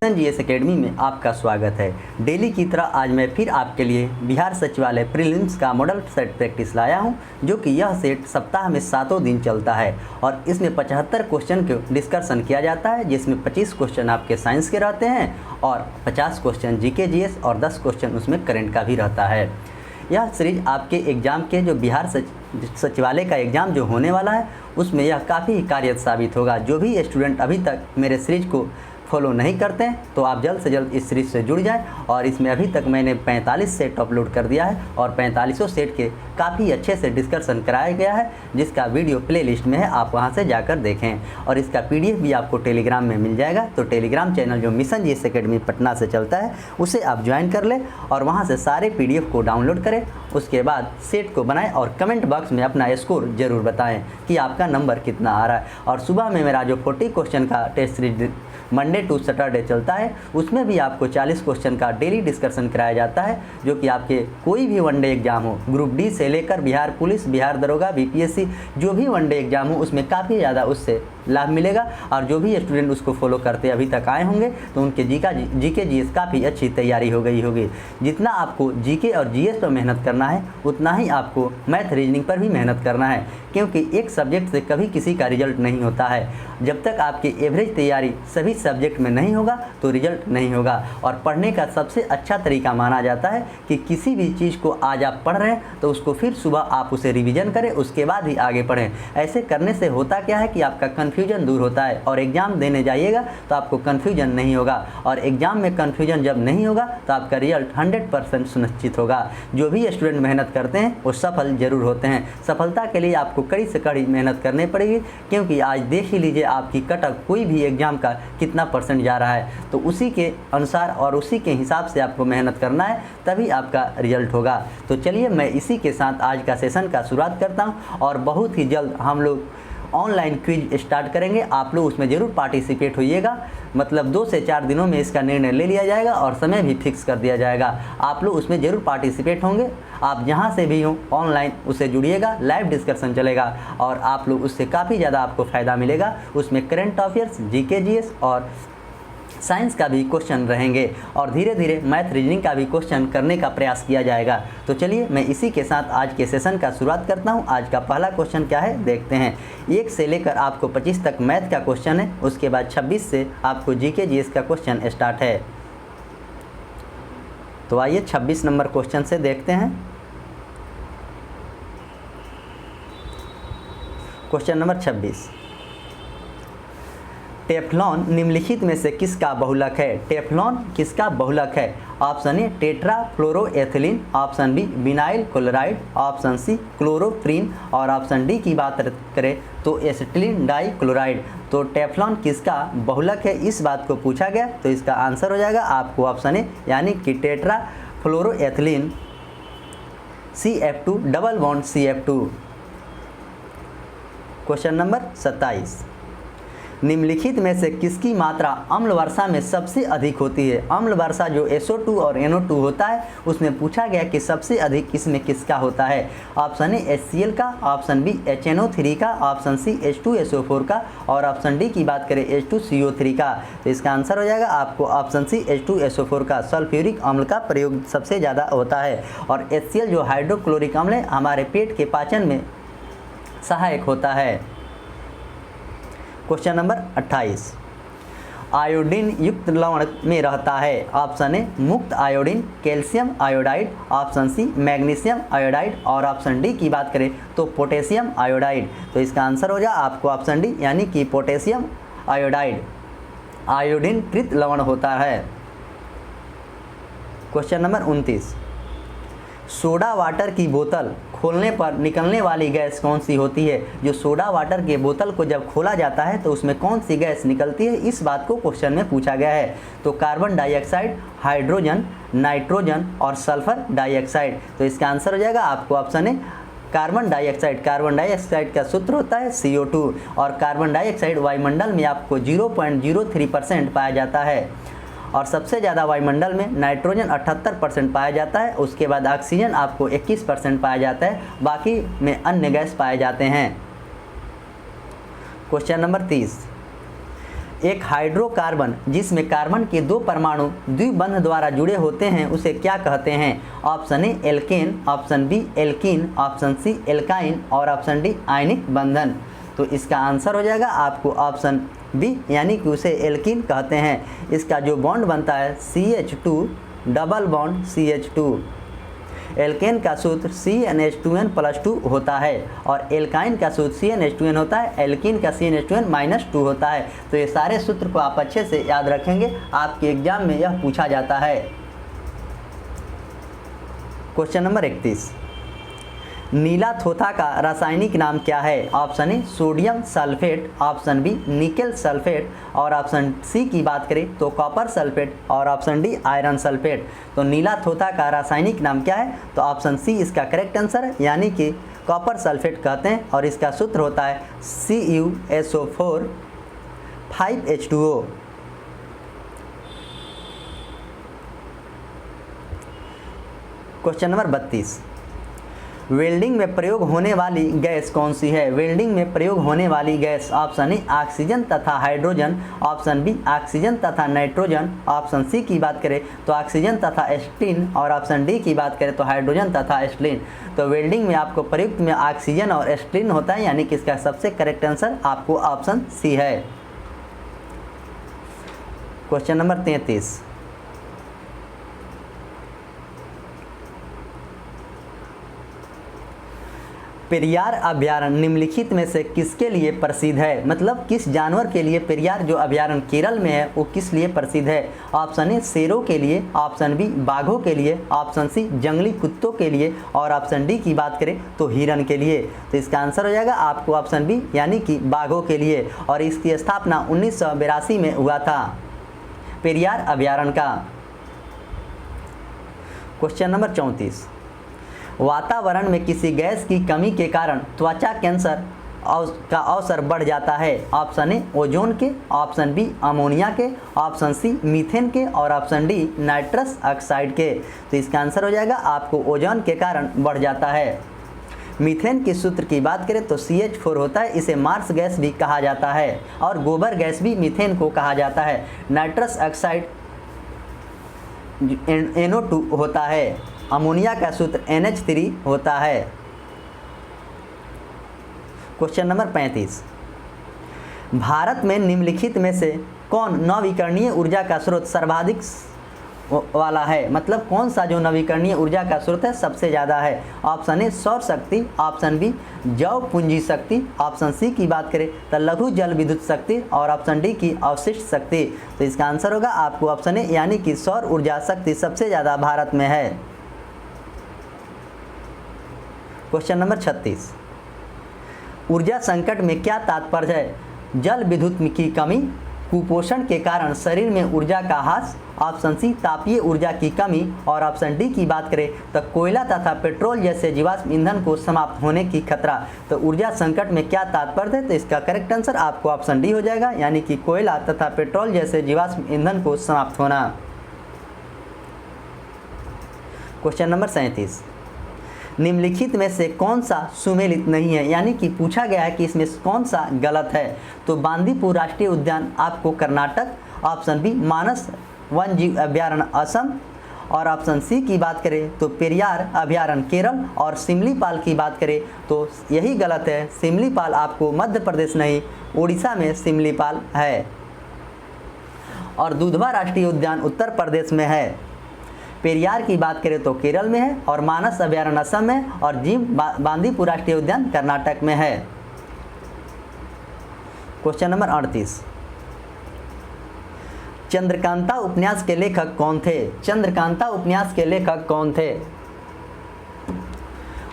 Mission GS academy में आपका स्वागत है। डेली की तरह आज मैं फिर आपके लिए बिहार सचिवालय प्रीलिम्स का मॉडल सेट प्रैक्टिस लाया हूं, जो कि यह सेट सप्ताह में 7 दिन चलता है और इसमें 75 क्वेश्चन को डिस्कशन किया जाता है, जिसमें 25 क्वेश्चन आपके साइंस के रहते हैं और 50 क्वेश्चन जीके जीएस और 10 क्वेश्चन उसमें करंट का भी रहता है। यह सीरीज आपके एग्ज़ाम के जो बिहार सचिवालय का एग्ज़ाम जो होने वाला है उसमें यह काफ़ी कार्यरत साबित होगा। जो भी स्टूडेंट अभी तक मेरे सीरीज को फॉलो नहीं करते हैं तो आप जल्द से जल्द इस सीरीज से जुड़ जाएं। और इसमें अभी तक मैंने 45 सेट अपलोड कर दिया है और 45 सेट के काफ़ी अच्छे से डिस्कशन कराया गया है, जिसका वीडियो प्लेलिस्ट में है, आप वहां से जाकर देखें। और इसका पीडीएफ भी आपको टेलीग्राम में मिल जाएगा। तो टेलीग्राम चैनल जो मिशन जीएस एकेडमी पटना से चलता है उसे आप ज्वाइन कर लें और वहाँ से सारे पीडीएफ को डाउनलोड करें। उसके बाद सेट को बनाएं और कमेंट बॉक्स में अपना स्कोर ज़रूर बताएं कि आपका नंबर कितना आ रहा है। और सुबह में मेरा जो 40 क्वेश्चन का test series Monday to Saturday चलता है, उसमें भी आपको 40 क्वेश्चन का डेली डिस्कशन कराया जाता है, जो कि आपके कोई भी वनडे एग्जाम हो, ग्रुप डी से लेकर बिहार पुलिस, बिहार दरोगा, बीपीएससी, जो भी वनडे एग्जाम हो उसमें काफ़ी ज़्यादा उससे लाभ मिलेगा। और जो भी स्टूडेंट उसको फॉलो करते अभी तक आए होंगे तो उनके जीके जीएस काफ़ी अच्छी तैयारी हो गई होगी। जितना आपको जीके और जीएस पर मेहनत करना है उतना ही आपको मैथ रीजनिंग पर भी मेहनत करना है, क्योंकि एक सब्जेक्ट से कभी किसी का रिजल्ट नहीं होता है। जब तक आपकी एवरेज तैयारी सभी सब्जेक्ट में नहीं होगा तो रिजल्ट नहीं होगा। और पढ़ने का सबसे अच्छा तरीका माना जाता है कि किसी भी चीज़ को आज आप पढ़ रहे हैं तो उसको फिर सुबह आप उसे रिवीजन करें, उसके बाद ही आगे पढ़ें। ऐसे करने से होता क्या है कि आपका कन्फ्यूजन दूर होता है और एग्ज़ाम देने जाइएगा तो आपको कन्फ्यूजन नहीं होगा। और एग्ज़ाम में कन्फ्यूजन जब नहीं होगा तो आपका रिजल्ट 100% सुनिश्चित होगा। जो भी स्टूडेंट मेहनत करते हैं वो सफल जरूर होते हैं। सफलता के लिए आपको कड़ी से कड़ी मेहनत करनी पड़ेगी, क्योंकि आज देख ही लीजिए आपकी कट ऑफ कोई भी एग्ज़ाम का कितना परसेंट जा रहा है, तो उसी के अनुसार और उसी के हिसाब से आपको मेहनत करना है, तभी आपका रिजल्ट होगा। तो चलिए मैं इसी के साथ आज का सेशन का शुरुआत करता हूं और बहुत ही जल्द हम लोग ऑनलाइन क्विज स्टार्ट करेंगे। आप लोग उसमें ज़रूर पार्टिसिपेट होइएगा। मतलब 2 से 4 दिनों में इसका निर्णय ले लिया जाएगा और समय भी फिक्स कर दिया जाएगा। आप लोग उसमें ज़रूर पार्टिसिपेट होंगे। आप जहां से भी हों ऑनलाइन उससे जुड़िएगा, लाइव डिस्कशन चलेगा और आप लोग उससे काफ़ी ज़्यादा आपको फ़ायदा मिलेगा। उसमें करंट अफेयर्स, जीके जीएस और साइंस का भी क्वेश्चन रहेंगे और धीरे धीरे मैथ रीजनिंग का भी क्वेश्चन करने का प्रयास किया जाएगा। तो चलिए मैं इसी के साथ आज के सेशन का शुरुआत करता हूं। आज का पहला क्वेश्चन क्या है देखते हैं। 1 से लेकर आपको 25 तक मैथ का क्वेश्चन है, उसके बाद 26 से आपको जीके जीएस का क्वेश्चन स्टार्ट है। तो आइए 26 नंबर क्वेश्चन से देखते हैं। क्वेश्चन नंबर 26, टेफ्लॉन निम्नलिखित में से किसका बहुलक है? टेफ्लॉन किसका बहुलक है? Option A tetrafluoroethylene, option B vinyl chloride, option C chloroprene और ऑप्शन डी की बात करें तो एसिटिलीन डाइक्लोराइड। तो टेफ्लॉन किसका बहुलक है, इस बात को पूछा गया, तो इसका आंसर हो जाएगा आपको ऑप्शन ए, यानी कि tetrafluoroethylene CF2 double bond CF2। Question number 27, निम्नलिखित में से किसकी मात्रा अम्ल वर्षा में सबसे अधिक होती है? अम्ल वर्षा जो SO2 और NO2 होता है उसमें पूछा गया कि सबसे अधिक इसमें किसका होता है? ऑप्शन ए HCl का, ऑप्शन बी HNO3 का, ऑप्शन सी H2SO4 का और ऑप्शन डी की बात करें H2CO3 का। तो इसका आंसर हो जाएगा आपको ऑप्शन सी H2SO4 का। सल्फ्यूरिक अम्ल का प्रयोग सबसे ज़्यादा होता है और HCl जो हाइड्रोक्लोरिक अम्ल है हमारे पेट के पाचन में सहायक होता है। क्वेश्चन नंबर 28, आयोडीन युक्त लवण में रहता है? ऑप्शन ए मुक्त iodine, calcium iodide, option C magnesium iodide और ऑप्शन डी की बात करें तो पोटेशियम आयोडाइड। तो इसका आंसर हो जाए आपको ऑप्शन डी, यानी कि पोटेशियम आयोडाइड आयोडीन कृत लवण होता है। क्वेश्चन नंबर 29, सोडा वाटर की बोतल खोलने पर निकलने वाली गैस कौन सी होती है? जो सोडा वाटर के बोतल को जब खोला जाता है तो उसमें कौन सी गैस निकलती है, इस बात को क्वेश्चन में पूछा गया है। तो कार्बन डाइऑक्साइड, हाइड्रोजन, नाइट्रोजन और सल्फर डाइऑक्साइड। तो इसका आंसर हो जाएगा आपको ऑप्शन ए, कार्बन डाइऑक्साइड। कार्बन डाइऑक्साइड का सूत्र होता है CO2 और कार्बन डाइऑक्साइड वायुमंडल में आपको 0.03% पाया जाता है और सबसे ज़्यादा वायुमंडल में नाइट्रोजन 78% पाया जाता है। उसके बाद ऑक्सीजन आपको 21% पाया जाता है, बाकी में अन्य गैस पाए जाते हैं। क्वेश्चन नंबर 30, एक हाइड्रोकार्बन जिसमें कार्बन के 2 परमाणु द्विबंध द्वारा जुड़े होते हैं उसे क्या कहते हैं? Option A alkane, option B alkene, option C alkyne और ऑप्शन डी आयनिक बंधन। तो इसका आंसर हो जाएगा आपको ऑप्शन बी, यानी कि उसे एल्कीन कहते हैं। इसका जो बॉन्ड बनता है CH2 double bond CH2। Alkene का सूत्र CnH2n+2 होता है और एल्काइन का सूत्र CnH2n होता है, एल्कीन का CnH2n-2 होता है। तो ये सारे सूत्र को आप अच्छे से याद रखेंगे, आपके एग्जाम में यह पूछा जाता है। क्वेश्चन नंबर 31, नीला थोथा का रासायनिक नाम क्या है? Option A sodium sulphate, option B nickel sulphate और ऑप्शन सी की बात करें तो कॉपर सल्फेट और ऑप्शन डी आयरन सल्फेट। तो नीला थोथा का रासायनिक नाम क्या है? तो ऑप्शन सी इसका करेक्ट आंसर है, यानी कि कॉपर सल्फेट कहते हैं और इसका सूत्र होता है CuSO4 5H2O। Question number 32, welding में प्रयोग होने वाली गैस कौन सी है? वेल्डिंग में प्रयोग होने वाली गैस ऑप्शन ए ऑक्सीजन तथा हाइड्रोजन, ऑप्शन बी ऑक्सीजन तथा नाइट्रोजन, ऑप्शन सी की बात करें तो ऑक्सीजन तथा एस्टिन और ऑप्शन डी की बात करें तो हाइड्रोजन तथा एस्टिन। तो वेल्डिंग में आपको प्रयुक्त में ऑक्सीजन और एस्टिन होता है, यानी कि इसका सबसे करेक्ट आंसर आपको ऑप्शन सी है। क्वेश्चन नंबर 33, पेरियार अभयारण्य निम्नलिखित में से किसके लिए प्रसिद्ध है? मतलब किस जानवर के लिए पेरियार जो अभयारण्य केरल में है वो किस लिए प्रसिद्ध है? ऑप्शन ए शेरों के लिए, ऑप्शन बी बाघों के लिए, ऑप्शन सी जंगली कुत्तों के लिए और ऑप्शन डी की बात करें तो हिरन के लिए। तो इसका आंसर हो जाएगा आपको ऑप्शन बी, यानी कि बाघों के लिए। और इसकी स्थापना 1982 में हुआ था पेरियार अभयारण्य का। क्वेश्चन नंबर 34, वातावरण में किसी गैस की कमी के कारण त्वचा कैंसर का अवसर बढ़ जाता है? ऑप्शन ए ओजोन के, ऑप्शन बी अमोनिया के, ऑप्शन सी मीथेन के और ऑप्शन डी नाइट्रस ऑक्साइड के। तो इसका आंसर हो जाएगा आपको ओजोन के कारण बढ़ जाता है। मीथेन के सूत्र की बात करें तो CH4 होता है, इसे मार्स गैस भी कहा जाता है और गोबर गैस भी मीथेन को कहा जाता है। नाइट्रस ऑक्साइड NO2 होता है, अमोनिया का सूत्र NH3 होता है। क्वेश्चन नंबर 35, भारत में निम्नलिखित में से कौन नवीकरणीय ऊर्जा का स्रोत सर्वाधिक वाला है? मतलब कौन सा जो नवीकरणीय ऊर्जा का स्रोत है सबसे ज़्यादा है? ऑप्शन ए सौर शक्ति, ऑप्शन बी जैव पूंजी शक्ति, ऑप्शन सी की बात करें तो लघु जल विद्युत शक्ति और ऑप्शन डी की अवशिष्ट शक्ति। तो इसका आंसर होगा आपको ऑप्शन ए, यानी कि सौर ऊर्जा शक्ति सबसे ज़्यादा भारत में है। क्वेश्चन नंबर 36, ऊर्जा संकट में क्या तात्पर्य है? जल विद्युत की कमी, कुपोषण के कारण शरीर में ऊर्जा का ह्रास, ऑप्शन सी तापीय ऊर्जा की कमी और ऑप्शन डी की बात करें तो कोयला तथा पेट्रोल जैसे जीवाश्म ईंधन को समाप्त होने की खतरा। तो ऊर्जा संकट में क्या तात्पर्य है? तो इसका करेक्ट आंसर आपको ऑप्शन डी हो जाएगा, यानी कि कोयला तथा पेट्रोल जैसे जीवाश्म ईंधन को समाप्त होना। क्वेश्चन नंबर 37, निम्नलिखित में से कौन सा सुमेलित नहीं है? यानी कि पूछा गया है कि इसमें कौन सा गलत है। तो बांदीपुर राष्ट्रीय उद्यान आपको कर्नाटक, ऑप्शन बी मानस वन्यजीव अभयारण्य असम और ऑप्शन सी की बात करें तो पेरियार अभयारण्य केरल और सिमलीपाल की बात करें तो यही गलत है। सिमलीपाल आपको मध्य प्रदेश नहीं उड़ीसा में सिमलीपाल है और दुधवा राष्ट्रीय उद्यान उत्तर प्रदेश में है। पेरियार की बात करें तो केरल में है और मानस अभयारण्य असम में और जिम बांदीपुर राष्ट्रीय उद्यान कर्नाटक में है। क्वेश्चन नंबर 38, चंद्रकांता उपन्यास के लेखक कौन थे? चंद्रकांता उपन्यास के लेखक कौन थे?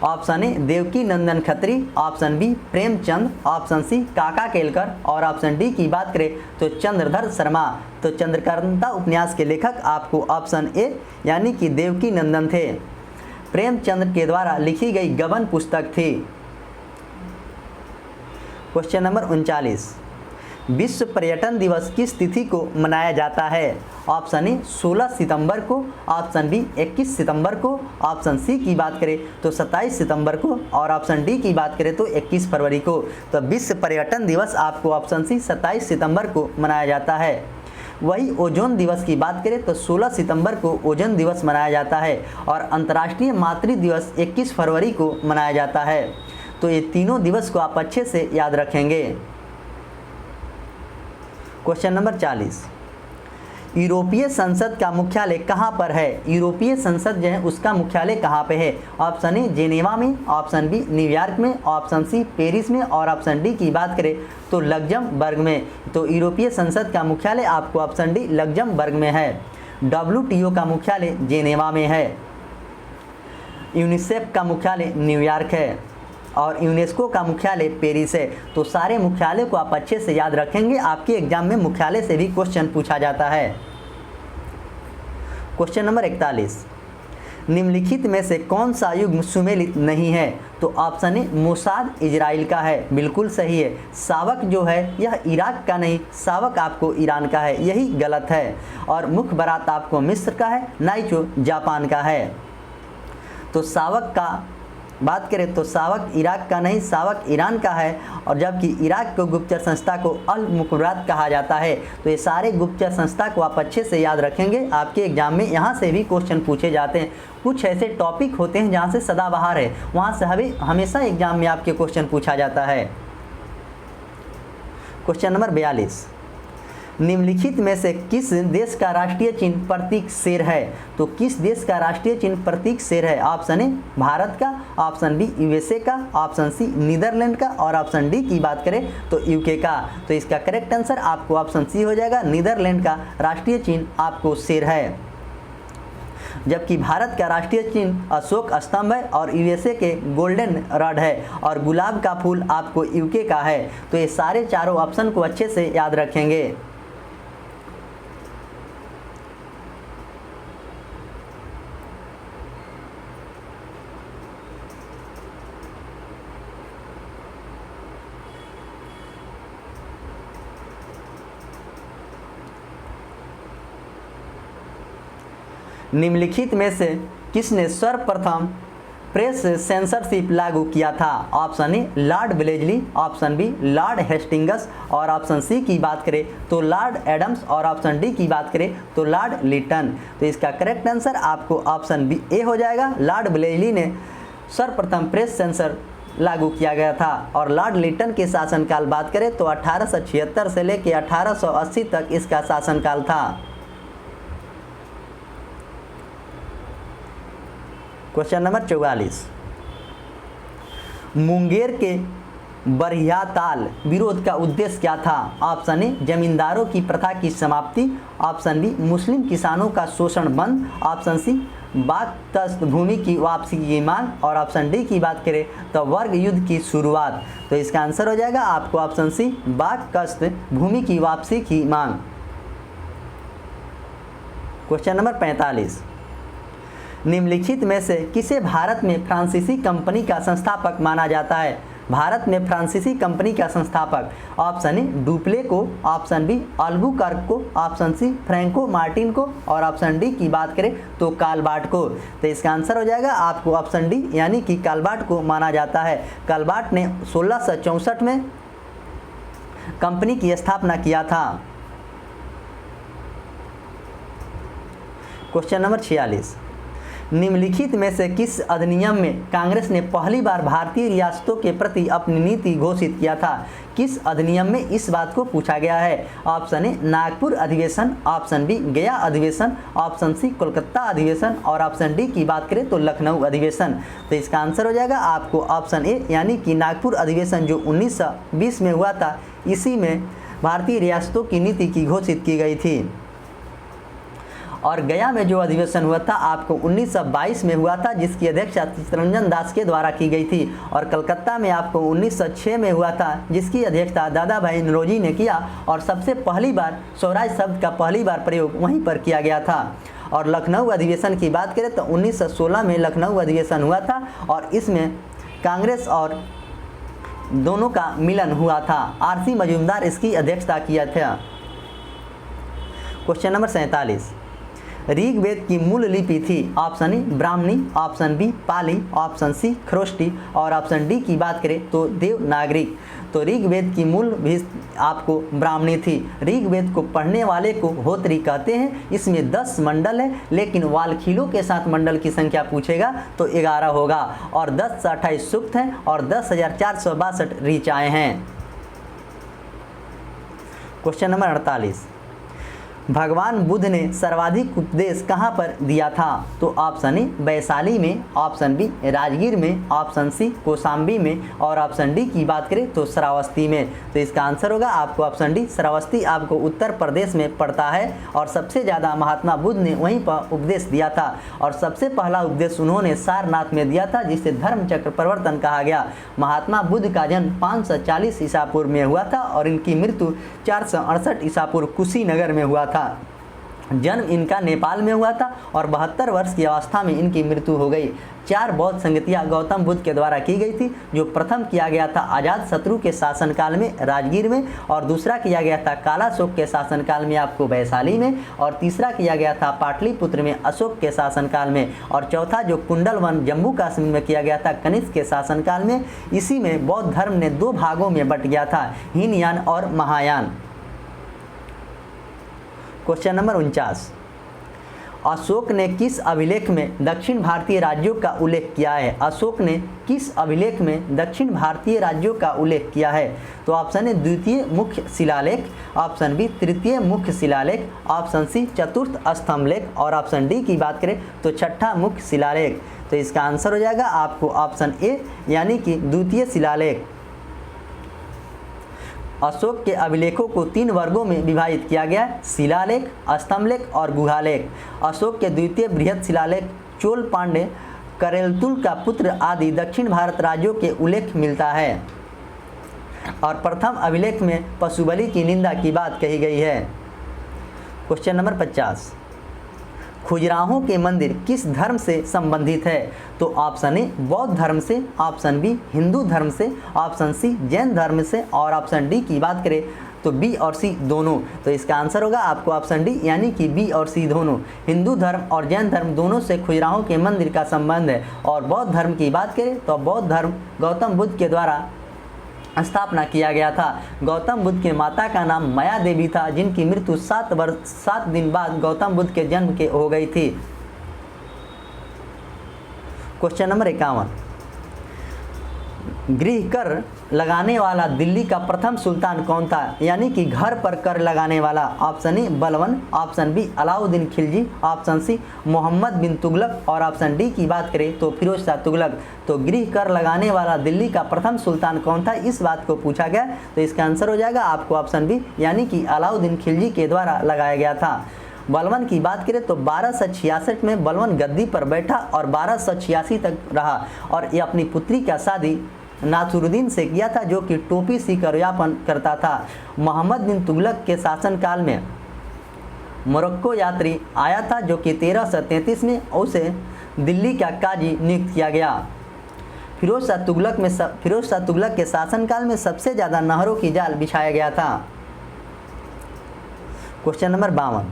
Option A Devaki Nandan Khatri, option B Premchand, option C Kaka Kelkar और ऑप्शन डी की बात करें तो चंद्रधर शर्मा। तो चंद्रकांता उपन्यास के लेखक आपको ऑप्शन ए, यानी कि देवकी नंदन थे। प्रेमचंद के द्वारा लिखी गई गबन पुस्तक थी। क्वेश्चन नंबर 39, विश्व पर्यटन दिवस किस तिथि को मनाया जाता है? ऑप्शन ए 16 सितंबर को, ऑप्शन बी 21 सितंबर को, ऑप्शन सी की बात करें तो 27 सितंबर को और ऑप्शन डी की बात करें तो 21 फरवरी को। तो विश्व पर्यटन दिवस आपको ऑप्शन सी 27 सितंबर को मनाया जाता है। वही ओजोन दिवस की बात करें तो 16 सितंबर को ओजोन दिवस मनाया जाता है और अंतर्राष्ट्रीय मातृ दिवस 21 फरवरी को मनाया जाता है। तो ये तीनों दिवस को आप अच्छे से याद रखेंगे। क्वेश्चन नंबर 40, यूरोपीय संसद का मुख्यालय कहाँ पर है? यूरोपीय संसद जो है उसका मुख्यालय कहाँ पे है? ऑप्शन ए जेनेवा में, ऑप्शन बी न्यूयॉर्क में, ऑप्शन सी पेरिस में और ऑप्शन डी की बात करें तो लग्जमबर्ग में। तो यूरोपीय संसद का मुख्यालय आपको ऑप्शन डी लग्जमबर्ग में है। WTO का मुख्यालय जेनेवा में है। यूनिसेफ का मुख्यालय न्यूयॉर्क है और यूनेस्को का मुख्यालय पेरिस है। तो सारे मुख्यालय को आप अच्छे से याद रखेंगे, आपके एग्जाम में मुख्यालय से भी क्वेश्चन पूछा जाता है। क्वेश्चन नंबर 41, निम्नलिखित में से कौन सा युग्म सुमेलित नहीं है? तो ऑप्शन ए मोसाद इजराइल का है, बिल्कुल सही है। सावक जो है यह इराक का नहीं, सावक आपको ईरान का है, यही गलत है। और मुख्य बारात आपको मिस्र का है, नाइचो जापान का है। तो सावक का बात करें तो सावक इराक का नहीं, सावक ईरान का है। और जबकि इराक को गुप्तचर संस्था को अल मुखबरात कहा जाता है। तो ये सारे गुप्तचर संस्था को आप अच्छे से याद रखेंगे, आपके एग्जाम में यहाँ से भी क्वेश्चन पूछे जाते हैं। कुछ ऐसे टॉपिक होते हैं जहाँ से सदाबहार है, वहाँ से हमेशा एग्जाम में आपके क्वेश्चन पूछा जाता है। क्वेश्चन नंबर 42, निम्नलिखित में से किस देश का राष्ट्रीय चिन्ह प्रतीक शेर है? तो किस देश का राष्ट्रीय चिन्ह प्रतीक शेर है? ऑप्शन ए भारत का, ऑप्शन बी USA का, ऑप्शन सी नीदरलैंड का और ऑप्शन डी की बात करें तो UK का। तो इसका करेक्ट आंसर आपको ऑप्शन सी हो जाएगा, नीदरलैंड का राष्ट्रीय चिन्ह आपको शेर है। जबकि भारत का राष्ट्रीय चिन्ह अशोक स्तंभ है और USA के गोल्डन रॉड है और गुलाब का फूल आपको UK का है। तो ये सारे चारों ऑप्शन को अच्छे से याद रखेंगे। निम्नलिखित में से किसने सर्वप्रथम प्रेस सेंसरशिप लागू किया था? Option A Lord Wellesley, option B Lord Hastings और ऑप्शन सी की बात करें तो लॉर्ड एडम्स और ऑप्शन डी की बात करें तो लॉर्ड लिटन। तो इसका करेक्ट आंसर आपको ऑप्शन बी ए हो जाएगा। लॉर्ड ब्लेजली ने सर्वप्रथम प्रेस सेंसर लागू किया गया था। और लॉर्ड लिटन के शासनकाल बात करें तो 1876 से लेकर 1880 तक इसका शासनकाल था। क्वेश्चन नंबर 44, मुंगेर के बरहियाताल विरोध का उद्देश्य क्या था? ऑप्शन ए जमींदारों की प्रथा की समाप्ति, ऑप्शन बी मुस्लिम किसानों का शोषण बंद, ऑप्शन सी बागतस्त भूमि की वापसी की मांग और ऑप्शन डी की बात करें तो वर्ग युद्ध की शुरुआत। तो इसका आंसर हो जाएगा आपको ऑप्शन सी बागतस्त भूमि की वापसी की मांग। क्वेश्चन नंबर 45, निम्नलिखित में से किसे भारत में फ्रांसीसी कंपनी का संस्थापक माना जाता है? भारत में फ्रांसीसी कंपनी का संस्थापक ऑप्शन ए डुप्ले को, ऑप्शन बी अल्बुकर्क को, ऑप्शन सी फ्रैंको मार्टिन को और ऑप्शन डी की बात करें तो कालबार्ट को। तो इसका आंसर हो जाएगा आपको ऑप्शन डी यानी कि कालबार्ट को माना जाता है। कालबार्ट ने 1664 में कंपनी की स्थापना किया था। क्वेश्चन नंबर 46, निम्नलिखित में से किस अधिनियम में कांग्रेस ने पहली बार भारतीय रियासतों के प्रति अपनी नीति घोषित किया था? किस अधिनियम में इस बात को पूछा गया है? ऑप्शन ए नागपुर अधिवेशन, ऑप्शन बी गया अधिवेशन, ऑप्शन सी कोलकाता अधिवेशन और ऑप्शन डी की बात करें तो लखनऊ अधिवेशन। तो इसका आंसर हो जाएगा आपको ऑप्शन ए यानी कि नागपुर अधिवेशन जो 1920 में हुआ था, इसी में भारतीय रियासतों की नीति की घोषित की गई थी। और गया में जो अधिवेशन हुआ था आपको 1922 में हुआ था, जिसकी अध्यक्षता चित्तरंजन दास के द्वारा की गई थी। और कलकत्ता में आपको 1906 में हुआ था, जिसकी अध्यक्षता दादा भाई नौरोजी ने किया और सबसे पहली बार स्वराज शब्द का पहली बार प्रयोग वहीं पर किया गया था। और लखनऊ अधिवेशन की बात करें तो 1916 में लखनऊ अधिवेशन हुआ था और इसमें कांग्रेस और दोनों का मिलन हुआ था। आरसी मजूमदार इसकी अध्यक्षता किया था। क्वेश्चन नंबर 47, ऋग्वेद की मूल लिपि थी। Option A Brahmani, option B Pali, option C Kharosthi और ऑप्शन डी की बात करें तो देवनागरी। तो ऋग्वेद की मूल भी आपको ब्राह्मणी थी। ऋग्वेद को पढ़ने वाले को होत्री कहते हैं। इसमें 10 मंडल है, लेकिन वाल्खीलों के साथ मंडल की संख्या पूछेगा तो 11 होगा और 10 से 28 सूक्त हैं और 10,462 ऋचाएँ हैं। क्वेश्चन नंबर 48, भगवान बुद्ध ने सर्वाधिक उपदेश कहाँ पर दिया था। तो ऑप्शन ए वैशाली में, ऑप्शन बी राजगीर में, ऑप्शन सी कौशाम्बी में और ऑप्शन डी की बात करें तो श्रावस्ती में। तो इसका आंसर होगा आपको ऑप्शन डी श्रावस्ती, आपको उत्तर प्रदेश में पड़ता है और सबसे ज़्यादा महात्मा बुद्ध ने वहीं पर उपदेश दिया था और सबसे पहला उपदेश उन्होंने सारनाथ में दिया था, जिसे धर्म चक्र प्रवर्तन कहा गया। महात्मा बुद्ध का जन्म 540 ईसा पूर्व में हुआ था और इनकी मृत्यु 468 ईसा पूर्व कुशीनगर में हुआ था। जन्म इनका नेपाल में हुआ था और 72 वर्ष की अवस्था में इनकी मृत्यु हो गई। 4 बौद्ध संगतियाँ गौतम बुद्ध के द्वारा की गई थी, जो प्रथम किया गया था अजातशत्रु के शासनकाल में राजगीर में, और दूसरा किया गया था कालाशोक के शासनकाल में आपको वैशाली में, और तीसरा किया गया था पाटलिपुत्र में अशोक के शासनकाल में, और चौथा जो कुंडलवन जम्मू कश्मीर में किया गया था कनिष्क के शासनकाल में। इसी में बौद्ध धर्म ने 2 भागों में बट गया था, हीनयान और महायान। क्वेश्चन नंबर 49, अशोक ने किस अभिलेख में दक्षिण भारतीय राज्यों का उल्लेख किया है। अशोक ने किस अभिलेख में दक्षिण भारतीय राज्यों का उल्लेख किया है। तो ऑप्शन ए द्वितीय मुख्य शिलालेख, ऑप्शन बी तृतीय मुख्य शिलालेख, ऑप्शन सी चतुर्थ स्तंभलेख और ऑप्शन डी की बात करें तो छठा मुख्य शिलालेख। तो इसका आंसर हो जाएगा आपको ऑप्शन ए यानी कि द्वितीय शिलालेख। अशोक के अभिलेखों को 3 वर्गों में विभाजित किया गया है, शिलालेख, स्तंभलेख और गुहालेख। अशोक के द्वितीय बृहद शिलालेख चोल, पांड्य, करेलतुल का पुत्र आदि दक्षिण भारत राज्यों के उल्लेख मिलता है और प्रथम अभिलेख में पशुबलि की निंदा की बात कही गई है। क्वेश्चन नंबर 50, खजुराहो के मंदिर किस धर्म से संबंधित है। तो ऑप्शन ए बौद्ध धर्म से, ऑप्शन बी हिंदू धर्म से, ऑप्शन सी जैन धर्म से और ऑप्शन डी की बात करें तो बी और सी दोनों। तो इसका आंसर होगा आपको ऑप्शन डी यानी कि बी और सी दोनों। हिंदू धर्म और जैन धर्म दोनों से खजुराहो के मंदिर का संबंध है। और बौद्ध धर्म की बात करें तो बौद्ध धर्म गौतम बुद्ध के द्वारा स्थापना किया गया था। गौतम बुद्ध के माता का नाम माया देवी था, जिनकी मृत्यु 7 दिन बाद गौतम बुद्ध के जन्म के हो गई थी। क्वेश्चन नंबर 51, गृह कर लगाने वाला दिल्ली का प्रथम सुल्तान कौन था, यानी कि घर पर कर लगाने वाला। Option A Balban, option B Alauddin Khilji, option C Muhammad bin Tughlaq और ऑप्शन डी की बात करें तो फिरोज शाह तुगलक। तो गृह कर लगाने वाला दिल्ली का प्रथम सुल्तान कौन था, इस बात को पूछा गया। तो इसका आंसर हो जाएगा आपको ऑप्शन बी यानी कि अलाउद्दीन खिलजी के द्वारा लगाया गया था। बलवन की बात करें तो 1266 में बलवन गद्दी पर बैठा और 1286 तक रहा और ये अपनी पुत्री का शादी नासरुद्दीन से किया था, जो कि टोपी सीकर व्यापन करता था। मोहम्मद बिन तुगलक के शासनकाल में मोरक्को यात्री आया था, जो कि 1333 में उसे दिल्ली का काजी नियुक्त किया गया। फिरोज शाह तुगलक के शासनकाल में सबसे ज़्यादा नहरों की जाल बिछाया गया था। क्वेश्चन नंबर 52,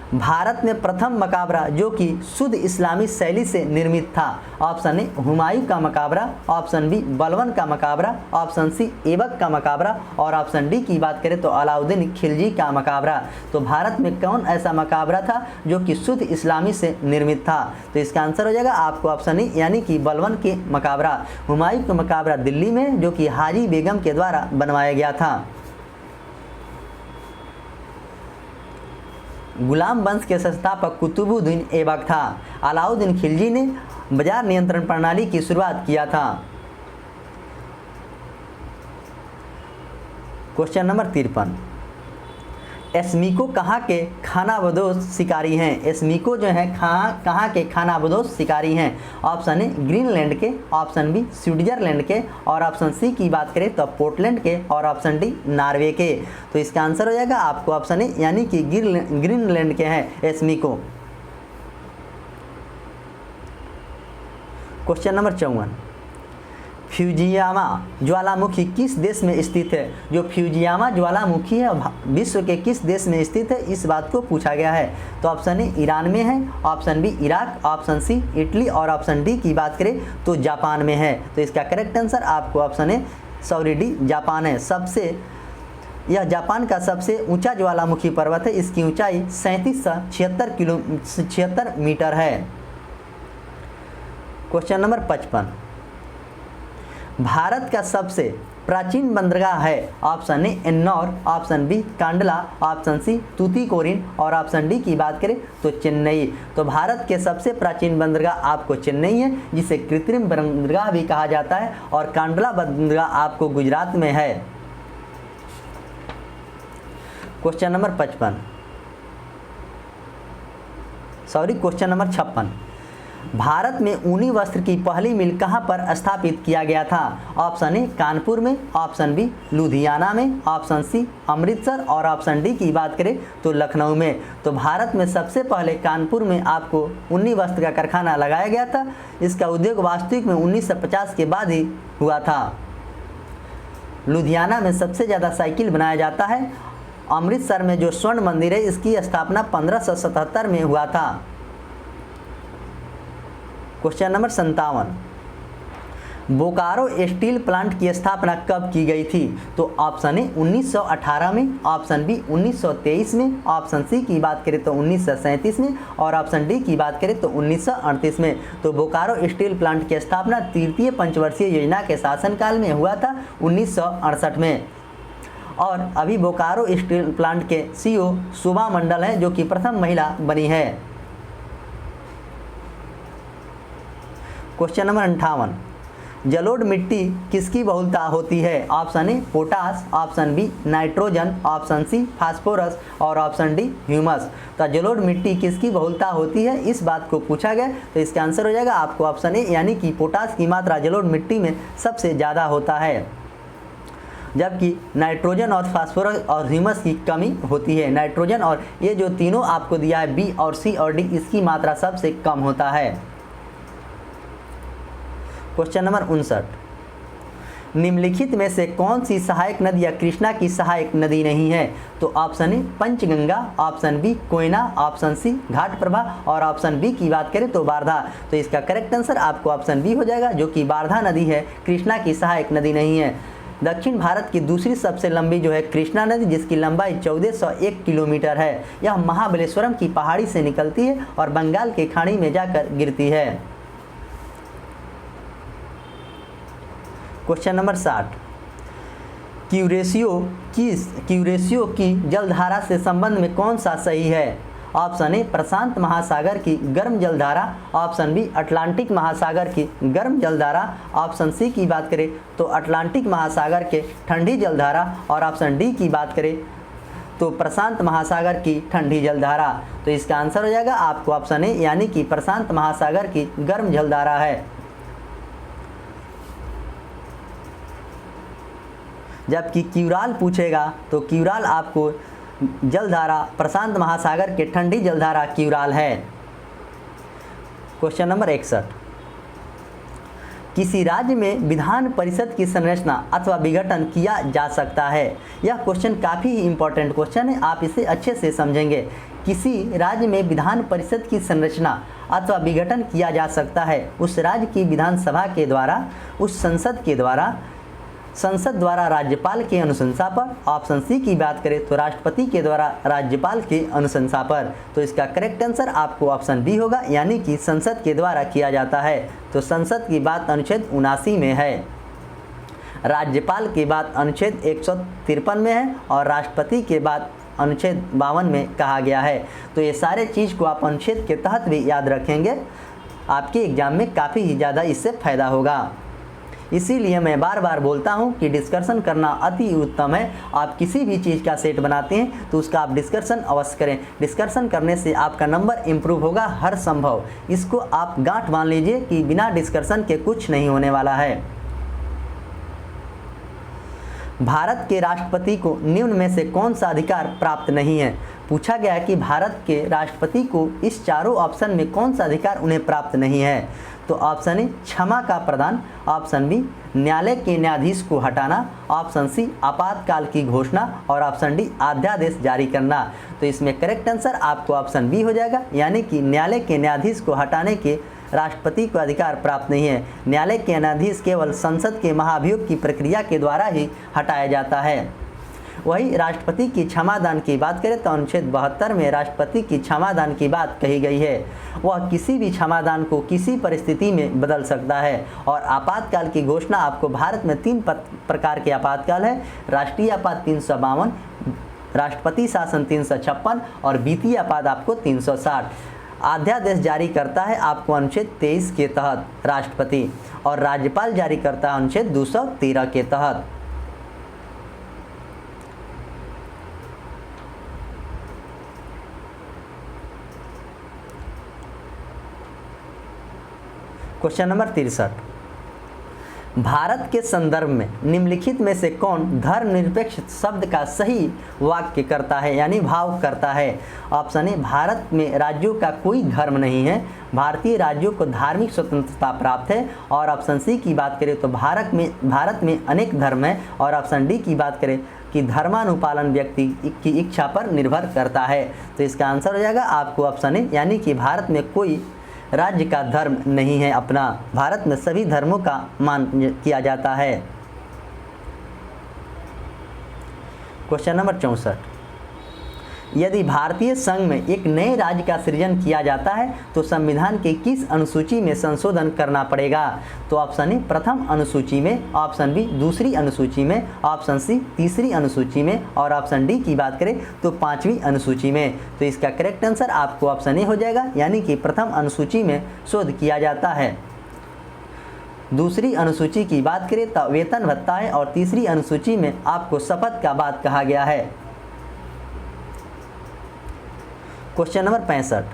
भारत में प्रथम मकबरा जो कि शुद्ध इस्लामी शैली से निर्मित था। ऑप्शन ए हुमायूं का मकबरा, ऑप्शन बी बलवन का मकबरा, ऑप्शन सी ऐबक का मकबरा और ऑप्शन डी की बात करें तो अलाउद्दीन खिलजी का मकबरा। तो भारत में कौन ऐसा मकबरा था जो कि शुद्ध इस्लामी से निर्मित था। तो इसका आंसर हो जाएगा आपको ऑप्शन ए यानी कि बलवन के मकबरा। हुमायूं का मकबरा दिल्ली में, जो कि हाजी बेगम के द्वारा बनवाया गया था। गुलाम वंश के संस्थापक कुतुबुद्दीन ऐबक था। अलाउद्दीन खिलजी ने बाजार नियंत्रण प्रणाली की शुरुआत किया था। क्वेश्चन नंबर 53, एस्मिको कहाँ के खानाबदोश शिकारी हैं। एस्मिको जो है कहाँ के खानाबदोश शिकारी हैं। ऑप्शन ए ग्रीनलैंड के, ऑप्शन बी स्विट्जरलैंड के और ऑप्शन सी की बात करें तो पोर्टलैंड के और ऑप्शन डी नॉर्वे के। तो इसका आंसर हो जाएगा आपको ऑप्शन ए यानी कि ग्रीनलैंड के हैं एस्मिको। क्वेश्चन नंबर 54, फ्यूजियामा ज्वालामुखी किस देश में स्थित है? जो फ्यूजियामा ज्वालामुखी है विश्व के किस देश में स्थित है, इस बात को पूछा गया है। तो ऑप्शन ए ईरान में है, option B Iraq, option C Italy और ऑप्शन डी की बात करें तो जापान में है। तो इसका करेक्ट आंसर आपको ऑप्शन ए डी जापान है। यह जापान का सबसे ऊंचा ज्वालामुखी पर्वत है। इसकी ऊंचाई 3776 मीटर है। क्वेश्चन नंबर 55, भारत का सबसे प्राचीन बंदरगाह है? Option A Ennore, option B Kandla, option C Tuticorin और ऑप्शन डी की बात करें तो चेन्नई। तो भारत के सबसे प्राचीन बंदरगाह आपको चेन्नई है, जिसे कृत्रिम बंदरगाह भी कहा जाता है, और कांडला बंदरगाह आपको गुजरात में है। क्वेश्चन नंबर 56, भारत में ऊनी वस्त्र की पहली मिल कहां पर स्थापित किया गया था? ऑप्शन ए कानपुर में, ऑप्शन बी लुधियाना में, ऑप्शन सी अमृतसर और ऑप्शन डी की बात करें तो लखनऊ में। तो भारत में सबसे पहले कानपुर में आपको ऊनी वस्त्र का कारखाना लगाया गया था। इसका उद्योग वास्तविक में 1950 के बाद ही हुआ था। लुधियाना में सबसे ज़्यादा साइकिल बनाया जाता है। अमृतसर में जो स्वर्ण मंदिर है, इसकी स्थापना 1577 में हुआ था। Question number 57, Bokaro steel plant की स्थापना कब की गई थी? तो ऑप्शन ए 1918 में, ऑप्शन बी 1923 में, ऑप्शन सी की बात करें तो 1937 में और ऑप्शन डी की बात करें तो 1938 में। तो बोकारो स्टील प्लांट की स्थापना तृतीय पंचवर्षीय योजना के शासनकाल में हुआ था 1968 में। और अभी बोकारो स्टील प्लांट के सीईओ शोभा मंडल हैं, जो कि प्रथम महिला बनी है। क्वेश्चन नंबर 58, जलोढ़ मिट्टी किसकी बहुलता होती है? Option A potash, option B nitrogen, option C phosphorus और ऑप्शन डी ह्यूमस। तो जलोढ़ मिट्टी किसकी बहुलता होती है, इस बात को पूछा गया। तो इसका आंसर हो जाएगा आपको ऑप्शन ए, यानी कि पोटास की मात्रा जलोढ़ मिट्टी में सबसे ज़्यादा होता है, जबकि नाइट्रोजन और फास्फोरस और ह्यूमस की कमी होती है। नाइट्रोजन और ये जो तीनों आपको दिया है बी और सी और डी, इसकी मात्रा सबसे कम होता है। क्वेश्चन नंबर 59, निम्नलिखित में से कौन सी सहायक नदी या कृष्णा की सहायक नदी नहीं है? तो option A Panchganga, option B Koyna, option C Ghataprabha और ऑप्शन बी की बात करें तो वारधा। तो इसका करेक्ट आंसर आपको ऑप्शन बी हो जाएगा, जो कि वारधा नदी है, कृष्णा की सहायक नदी नहीं है। दक्षिण भारत की दूसरी सबसे लंबी जो है कृष्णा नदी, जिसकी लंबाई 1401 किलोमीटर है। यह महाबलेश्वरम की पहाड़ी से निकलती है और बंगाल की खाड़ी में जाकर गिरती है। क्वेश्चन नंबर 60, क्यूरेशियो की जलधारा से संबंध में कौन सा सही है? ऑप्शन ए प्रशांत महासागर की गर्म जलधारा, ऑप्शन बी अटलांटिक महासागर की गर्म जलधारा, ऑप्शन सी की बात करें तो अटलांटिक महासागर के ठंडी जलधारा और ऑप्शन डी की बात करें तो प्रशांत महासागर की ठंडी जलधारा। तो इसका आंसर हो जाएगा आपको ऑप्शन ए, यानी कि प्रशांत महासागर की गर्म जलधारा है। जबकि क्यूराल पूछेगा तो क्यूराल आपको जलधारा प्रशांत महासागर के ठंडी जलधारा क्यूराल है। क्वेश्चन नंबर 61, किसी राज्य में विधान परिषद की संरचना अथवा विघटन किया जा सकता है? यह क्वेश्चन काफ़ी ही इंपॉर्टेंट क्वेश्चन है, आप इसे अच्छे से समझेंगे। किसी राज्य में विधान परिषद की संरचना अथवा विघटन किया जा सकता है उस राज्य की विधानसभा के द्वारा, उस संसद द्वारा राज्यपाल के अनुशंसा पर, ऑप्शन सी की बात करें तो राष्ट्रपति के द्वारा राज्यपाल के अनुशंसा पर। तो इसका करेक्ट आंसर आपको ऑप्शन बी होगा, यानी कि संसद के द्वारा किया जाता है। तो संसद की बात अनुच्छेद 79 में है, राज्यपाल की बात अनुच्छेद 153 में है और राष्ट्रपति के बाद अनुच्छेद 52 में कहा गया है। तो ये सारे चीज़ को आप अनुच्छेद के तहत भी याद रखेंगे, आपके एग्जाम में काफ़ी ही ज़्यादा इससे फ़ायदा होगा। इसीलिए मैं बार बार बोलता हूं कि डिस्कशन करना अति उत्तम है। आप किसी भी चीज़ का सेट बनाते हैं तो उसका आप डिस्कशन अवश्य करें। डिस्कशन करने से आपका नंबर इम्प्रूव होगा हर संभव। इसको आप गांठ मान लीजिए कि बिना डिस्कशन के कुछ नहीं होने वाला है। भारत के राष्ट्रपति को निम्न में से कौन सा अधिकार प्राप्त नहीं है? पूछा गया कि भारत के राष्ट्रपति को इस चारों ऑप्शन में कौन सा अधिकार उन्हें प्राप्त नहीं है। तो ऑप्शन ए क्षमा का प्रदान, ऑप्शन बी न्यायालय के न्यायाधीश को हटाना, ऑप्शन सी आपातकाल की घोषणा और ऑप्शन डी अध्यादेश जारी करना। तो इसमें करेक्ट आंसर आपको ऑप्शन बी हो जाएगा, यानी कि न्यायालय के न्यायाधीश को हटाने के राष्ट्रपति को अधिकार प्राप्त नहीं है। न्यायालय के न्यायाधीश केवल संसद के महाभियोग की प्रक्रिया के द्वारा ही हटाया जाता है। वही राष्ट्रपति की क्षमादान की बात करें तो अनुच्छेद 72 में राष्ट्रपति की क्षमादान की बात कही गई है। वह किसी भी क्षमादान को किसी परिस्थिति में बदल सकता है। और आपातकाल की घोषणा आपको भारत में 3 प्रकार के आपातकाल है, राष्ट्रीय आपात 352, राष्ट्रपति शासन 356 और वित्तीय आपात आपको 360। अध्यादेश जारी करता है आपको अनुच्छेद 23 के तहत राष्ट्रपति, और राज्यपाल जारी करता है अनुच्छेद 213 के तहत। क्वेश्चन नंबर 63, भारत के संदर्भ में निम्नलिखित में से कौन धर्मनिरपेक्ष शब्द का सही वाक्य करता है, यानी भाव करता है। ऑप्शन ए भारत में राज्यों का कोई धर्म नहीं है, भारतीय राज्यों को धार्मिक स्वतंत्रता प्राप्त है। और ऑप्शन सी की बात करें तो भारत में अनेक धर्म है। और ऑप्शन डी की बात करें कि धर्मानुपालन व्यक्ति की इच्छा पर निर्भर करता है। तो इसका आंसर हो जाएगा आपको ऑप्शन ए, यानी कि भारत में कोई राज्य का धर्म नहीं है अपना, भारत में सभी धर्मों का मान किया जाता है। क्वेश्चन नंबर 64, यदि भारतीय संघ में एक नए राज्य का सृजन किया जाता है तो संविधान के किस अनुसूची में संशोधन करना पड़ेगा। तो ऑप्शन ए प्रथम अनुसूची में, ऑप्शन बी दूसरी अनुसूची में, ऑप्शन सी तीसरी अनुसूची में और ऑप्शन डी की बात करें तो 5वीं अनुसूची में। तो इसका करेक्ट आंसर आपको ऑप्शन ए हो जाएगा, यानी कि प्रथम अनुसूची में शोध किया जाता है। दूसरी अनुसूची की बात करें तो वेतन भत्ता है और तीसरी अनुसूची में आपको शपथ का बात कहा गया है। क्वेश्चन नंबर 65,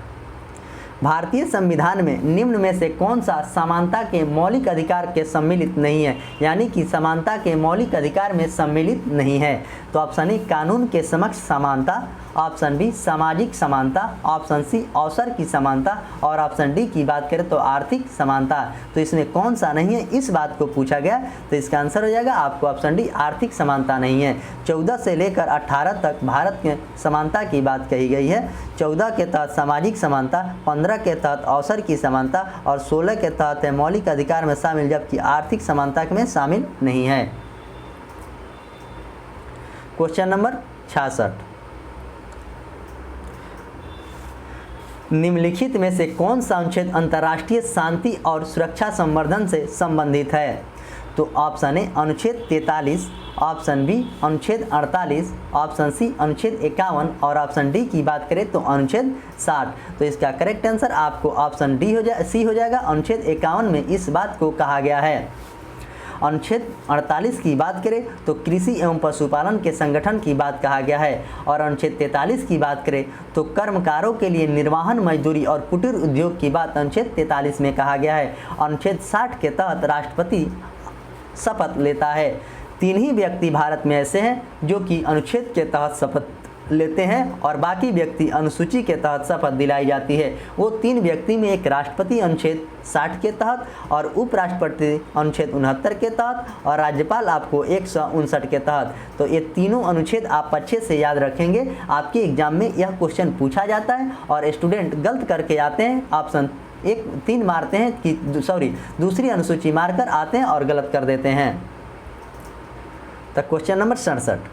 भारतीय संविधान में निम्न में से कौन सा समानता के मौलिक अधिकार के सम्मिलित नहीं है, यानी कि समानता के मौलिक अधिकार में सम्मिलित नहीं है। तो ऑप्शन ए कानून के समक्ष समानता, ऑप्शन बी सामाजिक समानता, ऑप्शन सी अवसर की समानता और ऑप्शन डी की बात करें तो आर्थिक समानता। तो इसमें कौन सा नहीं है, इस बात को पूछा गया। तो इसका आंसर हो जाएगा आपको ऑप्शन डी आर्थिक समानता नहीं है। 14 से लेकर 18 तक भारत में समानता की बात कही गई है। 14 के तहत सामाजिक समानता, 15 के तहत अवसर की समानता और 16 के तहत है मौलिक अधिकार में शामिल, जबकि आर्थिक समानता में शामिल नहीं है। क्वेश्चन नंबर 66, निम्नलिखित में से कौन सा अनुच्छेद अंतर्राष्ट्रीय शांति और सुरक्षा संवर्धन से संबंधित है। तो ऑप्शन ए अनुच्छेद 43, ऑप्शन बी अनुच्छेद 48, ऑप्शन सी अनुच्छेद 51 और ऑप्शन डी की बात करें तो अनुच्छेद 60। तो इसका करेक्ट आंसर आपको ऑप्शन सी हो जाएगा। अनुच्छेद 51 में इस बात को कहा गया है। अनुच्छेद 48 की बात करें तो कृषि एवं पशुपालन के संगठन की बात कहा गया है। और अनुच्छेद 43 की बात करें तो कर्मकारों के लिए निर्वहन मजदूरी और कुटीर उद्योग की बात अनुच्छेद 43 में कहा गया है। अनुच्छेद 60 के तहत राष्ट्रपति शपथ लेता है। 3 ही व्यक्ति भारत में ऐसे हैं जो कि अनुच्छेद के तहत शपथ लेते हैं और बाकी व्यक्ति अनुसूची के तहत शपथ दिलाई जाती है। वो 3 व्यक्ति में एक राष्ट्रपति अनुच्छेद 60 के तहत और उपराष्ट्रपति अनुच्छेद 69 के तहत और राज्यपाल आपको 159 के तहत। तो ये तीनों अनुच्छेद आप अच्छे से याद रखेंगे। आपके एग्जाम में यह क्वेश्चन पूछा जाता है और स्टूडेंट गलत करके आते हैं, ऑप्शन 3 मारते हैं कि दूसरी अनुसूची मारकर आते हैं और गलत कर देते हैं। तो क्वेश्चन नंबर 67,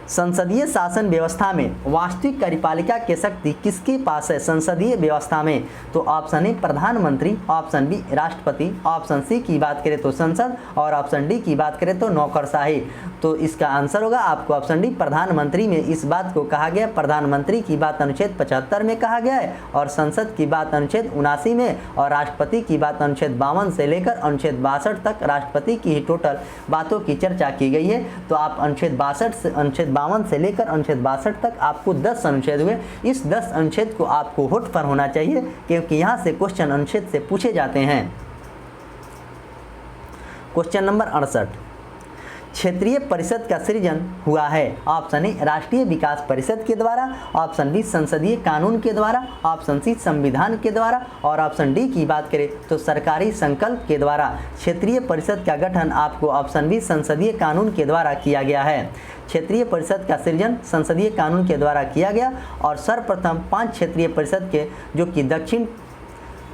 संसदीय शासन व्यवस्था में वास्तविक कार्यपालिका की शक्ति किसके पास है संसदीय व्यवस्था में। तो ऑप्शन ए प्रधानमंत्री, ऑप्शन बी राष्ट्रपति, ऑप्शन सी की बात करें तो संसद और ऑप्शन डी की बात करें तो नौकरशाही। तो इसका आंसर होगा आपको ऑप्शन डी प्रधानमंत्री में इस बात को कहा गया। प्रधानमंत्री की बात अनुच्छेद 75 में कहा गया है और संसद की बात अनुच्छेद 79 में और राष्ट्रपति की बात अनुच्छेद 52 से लेकर अनुच्छेद 62 तक राष्ट्रपति की ही टोटल बातों की चर्चा की गई है। तो आप अनुच्छेद 52 से लेकर अनुच्छेद 62 तक आपको 10 अनुच्छेद हुए। इस 10 अनुच्छेद को आपको होठ पर होना चाहिए क्योंकि यहाँ से क्वेश्चन अनुच्छेद से पूछे जाते हैं। क्वेश्चन नंबर 68, क्षेत्रीय परिषद का सृजन हुआ है? ऑप्शन ए राष्ट्रीय विकास परिषद के द्वारा, ऑप्शन बी संसदीय कानून के द्वारा, ऑप्शन सी संविधान के द्वारा और ऑप्शन डी की बात करें तो सरकारी संकल्प के द्वारा। क्षेत्रीय परिषद का गठन आपको ऑप्शन बी संसदीय कानून के द्वारा किया गया है। क्षेत्रीय परिषद का सृजन संसदीय कानून के द्वारा किया गया और सर्वप्रथम 5 क्षेत्रीय परिषद के जो कि दक्षिण,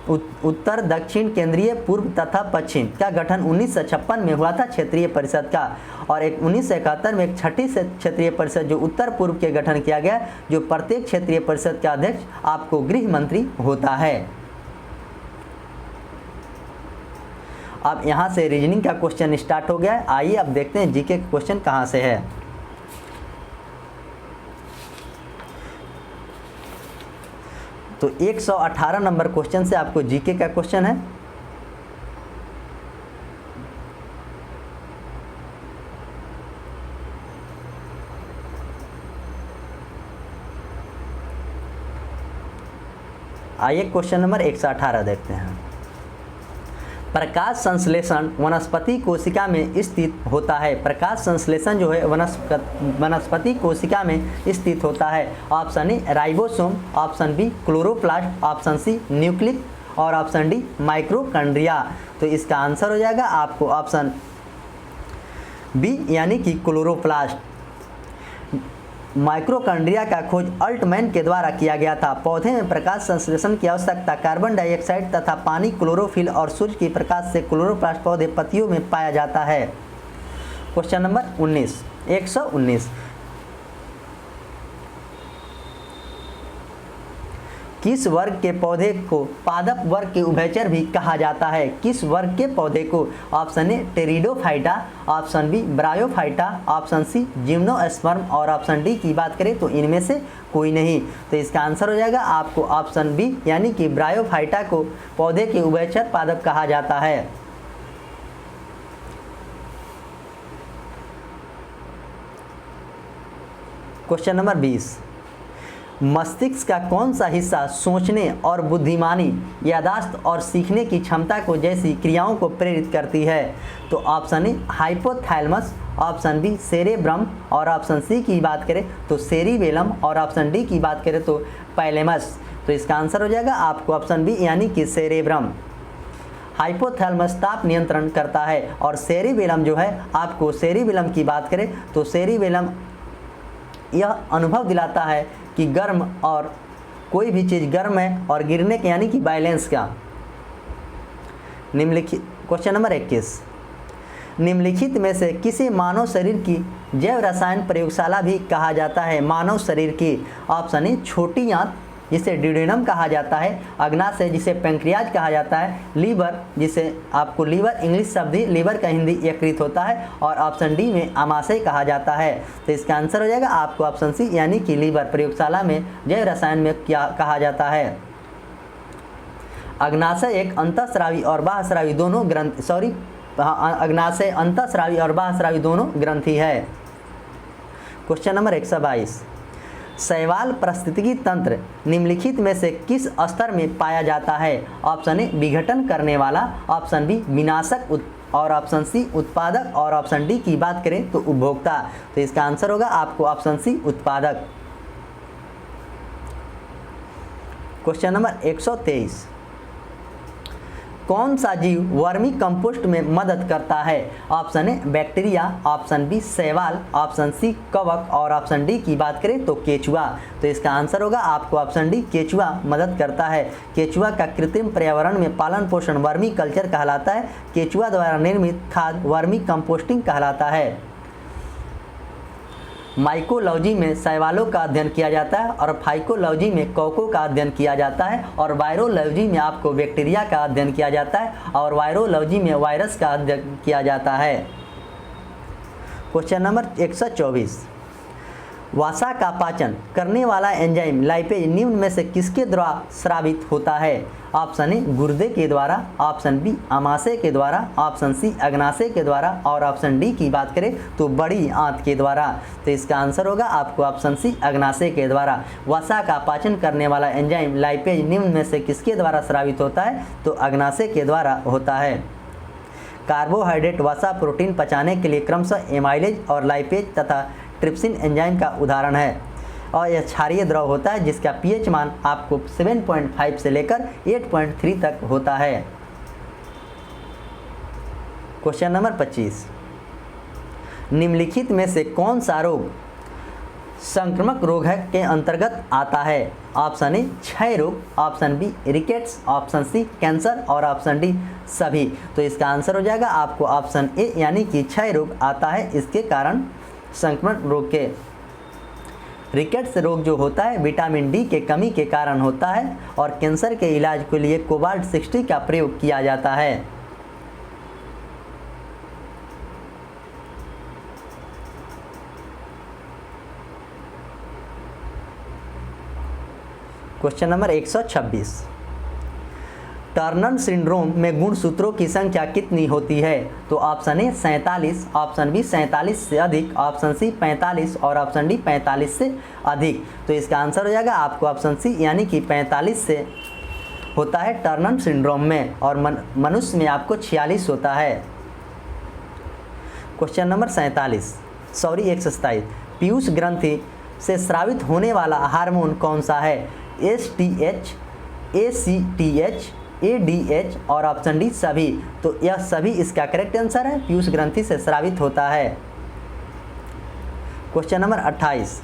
उत्तर, दक्षिण, केंद्रीय, पूर्व तथा पश्चिम का गठन 1956 में हुआ था क्षेत्रीय परिषद का। और एक 1971 में एक छठी क्षेत्रीय परिषद जो उत्तर पूर्व के गठन किया गया, जो प्रत्येक क्षेत्रीय परिषद का अध्यक्ष आपको गृह मंत्री होता है। अब यहाँ से रीजनिंग का क्वेश्चन स्टार्ट हो गया है। आइए अब देखते हैं जीके का क्वेश्चन कहाँ से है। तो 118 नंबर क्वेश्चन से आपको जीके का क्वेश्चन है। आइए क्वेश्चन नंबर 118 देखते हैं। प्रकाश संश्लेषण वनस्पति कोशिका में स्थित होता है। प्रकाश संश्लेषण जो है वनस्पति कोशिका में स्थित होता है। Option A ribosome, option B chloroplast, option C nucleic और ऑप्शन डी माइक्रोकॉन्ड्रिया। तो इसका आंसर हो जाएगा आपको ऑप्शन बी यानी कि क्लोरोप्लास्ट। माइक्रोकॉन्ड्रिया का खोज अल्टमैन के द्वारा किया गया था। पौधे में प्रकाश संश्लेषण की आवश्यकता कार्बन डाइऑक्साइड तथा पानी, क्लोरोफिल और सूर्य की प्रकाश से क्लोरोप्लास्ट पौधे पत्तियों में पाया जाता है। Question number 19 119। किस वर्ग के पौधे को पादप वर्ग के उभयचर भी कहा जाता है? किस वर्ग के पौधे को? Option A pteridophyta, option B bryophyta, option C gymnosperm और ऑप्शन डी की बात करें तो इनमें से कोई नहीं। तो इसका आंसर हो जाएगा आपको ऑप्शन बी यानी कि ब्रायोफाइटा को पौधे के उभयचर पादप कहा जाता है। Question number 20। मस्तिष्क का कौन सा हिस्सा सोचने और बुद्धिमानी, याददाश्त और सीखने की क्षमता को जैसी क्रियाओं को प्रेरित करती है? तो option A hypothalamus, option B cerebrum और ऑप्शन सी की बात करें तो सेरिबेलम और ऑप्शन डी की बात करें तो पैलेमस। तो इसका आंसर हो जाएगा आपको ऑप्शन बी यानी कि सेरेब्रम। हाइपोथैलेमस ताप नियंत्रण करता है और सेरिबेलम जो है आपको सेरिबेलम की बात करें तो सेरिबेलम यह अनुभव दिलाता है कि गर्म और कोई भी चीज़ गर्म है और गिरने के यानी कि बैलेंस का। निम्नलिखित क्वेश्चन नंबर 21। निम्नलिखित में से किसे मानव शरीर की जैव रसायन प्रयोगशाला भी कहा जाता है? मानव शरीर की। ऑप्शन ए छोटी आंत जिसे ड्यूडेनम कहा जाता है, अग्नाशय जिसे पैंक्रियाज कहा जाता है, लीवर जिसे आपको लीवर इंग्लिश शब्द ही लीवर का हिंदी यकृत होता है और ऑप्शन डी में आमाशय कहा जाता है। तो इसका आंसर हो जाएगा आपको ऑप्शन सी यानी कि लीवर प्रयोगशाला में जैव रसायन में क्या कहा जाता है। अग्नाशय एक अंतःस्रावी और बाह्यस्रावी दोनों ग्रंथि अग्नाशय अंतःस्रावी और बाह्यस्रावी दोनों ग्रंथि है। Question number 122। शैवाल पारिस्थितिकी तंत्र निम्नलिखित में से किस स्तर में पाया जाता है? ऑप्शन ए विघटन करने वाला, ऑप्शन बी विनाशक और ऑप्शन सी उत्पादक और ऑप्शन डी की बात करें तो उपभोक्ता। तो इसका आंसर होगा आपको ऑप्शन सी उत्पादक। Question number 123। कौन सा जीव वर्मी कंपोस्ट में मदद करता है? Option A bacteria, option B शैवाल, ऑप्शन सी कवक और ऑप्शन डी की बात करें तो केचुआ। तो इसका आंसर होगा आपको ऑप्शन डी केचुआ मदद करता है। केचुआ का कृत्रिम पर्यावरण में पालन पोषण वर्मी कल्चर कहलाता है। केचुआ द्वारा निर्मित खाद वर्मी कंपोस्टिंग कहलाता है। माइकोलॉजी में शैवालों का अध्ययन किया जाता है और फाइकोलॉजी में कवकों का अध्ययन किया जाता है और वायरोलॉजी में आपको बैक्टीरिया का अध्ययन किया जाता है और वायरोलॉजी में वायरस का अध्ययन किया जाता है। Question number 124। वसा का पाचन करने वाला एंजाइम लाइपेज निम्न में से किसके द्वारा स्रावित होता है? ऑप्शन ए गुर्दे के द्वारा, ऑप्शन बी आमाशय के द्वारा, ऑप्शन सी अग्नाशय के द्वारा और ऑप्शन डी की बात करें तो बड़ी आंत के द्वारा। तो इसका आंसर होगा आपको ऑप्शन सी अग्नाशय के द्वारा। वसा का पाचन करने वाला एंजाइम लाइपेज निम्न में से किसके द्वारा स्रावित होता है? तो अग्नाशय के द्वारा होता है। कार्बोहाइड्रेट वसा प्रोटीन पचाने के लिए क्रमशः एमाइलेज और लाइपेज तथा ट्रिप्सिन एंजाइम का उदाहरण है। और यह क्षारीय द्रव होता है जिसका पीएच मान आपको 7.5 से लेकर 8.3 तक होता है। क्वेश्चन नंबर 25, निम्नलिखित में से कौन सा रोग संक्रामक रोग है के अंतर्गत आता है? ऑप्शन ए क्षय रोग, option B rickets, option C cancer और ऑप्शन डी सभी। तो इसका आंसर हो जाएगा आपको ऑप्शन ए यानी कि क्षय रोग आता है इसके कारण संक्रामक रोग के। रिकेट्स रोग जो होता है विटामिन डी के कमी के कारण होता है और कैंसर के इलाज के लिए कोबाल्ट 60 का प्रयोग किया जाता है। क्वेश्चन नंबर 126, टर्नर सिंड्रोम में गुणसूत्रों की संख्या कितनी होती है? तो ऑप्शन ए 47, ऑप्शन बी 47 से अधिक, ऑप्शन सी 45 और ऑप्शन डी 45 से अधिक। तो इसका आंसर हो जाएगा आपको ऑप्शन सी यानी कि 45 से होता है टर्नर सिंड्रोम में और मनुष्य में आपको 46 होता है। क्वेश्चन नंबर 127, पीयूष ग्रंथि से स्रावित होने वाला हार्मोन कौन सा है? STH, ACTH, ADH और ऑप्शन डी सभी। तो यह सभी इसका करेक्ट आंसर है, पीयूष ग्रंथि से स्रावित होता है। क्वेश्चन नंबर 28,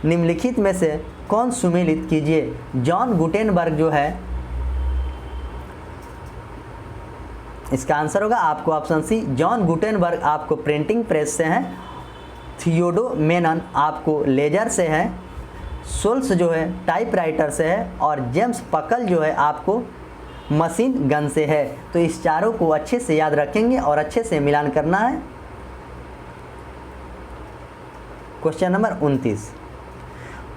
निम्नलिखित में से कौन सुमेलित कीजिए? जॉन गुटेनबर्ग जो है इसका आंसर होगा आपको ऑप्शन सी। जॉन गुटेनबर्ग आपको प्रिंटिंग प्रेस से हैं, थियोडो मेनन आपको लेजर से है, सोल्स जो है टाइपराइटर से है और जेम्स पकल जो है आपको मशीन गन से है। तो इस चारों को अच्छे से याद रखेंगे और अच्छे से मिलान करना है। क्वेश्चन नंबर 29,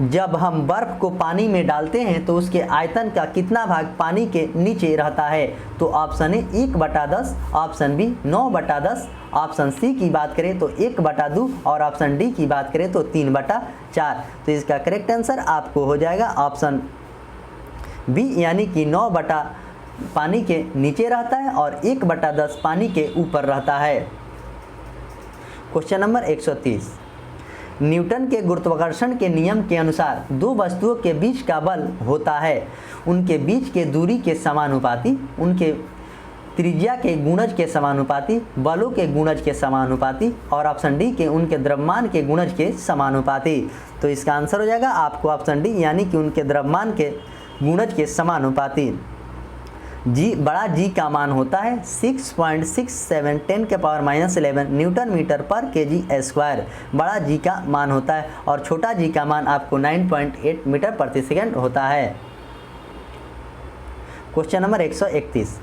जब हम बर्फ को पानी में डालते हैं तो उसके आयतन का कितना भाग पानी के नीचे रहता है? तो option A 1/10, option B 9/10, option C की बात करें तो 1/2 और ऑप्शन डी की बात करें तो 3/4। तो इसका करेक्ट आंसर आपको हो जाएगा ऑप्शन बी यानी कि 9 पानी के नीचे रहता है और 1/10 पानी के ऊपर रहता है। क्वेश्चन नंबर 130, न्यूटन के गुरुत्वाकर्षण के नियम के अनुसार दो वस्तुओं के बीच का बल होता है उनके बीच के दूरी के समानुपाती, उनके त्रिज्या के गुणज के समानुपाती, बलों के गुणज के समानुपाती और ऑप्शन डी के उनके द्रव्यमान के गुणज के समानुपाती। तो इसका आंसर हो जाएगा आपको ऑप्शन डी यानी कि उनके द्रव्यमान के गुणज के समानुपाती। बड़ा जी का मान होता है 6.67 10⁻11 न्यूटन मीटर पर kg²। बड़ा जी का मान होता है और छोटा जी का मान आपको 9.8 मीटर प्रति सेकंड होता है। क्वेश्चन नंबर 131,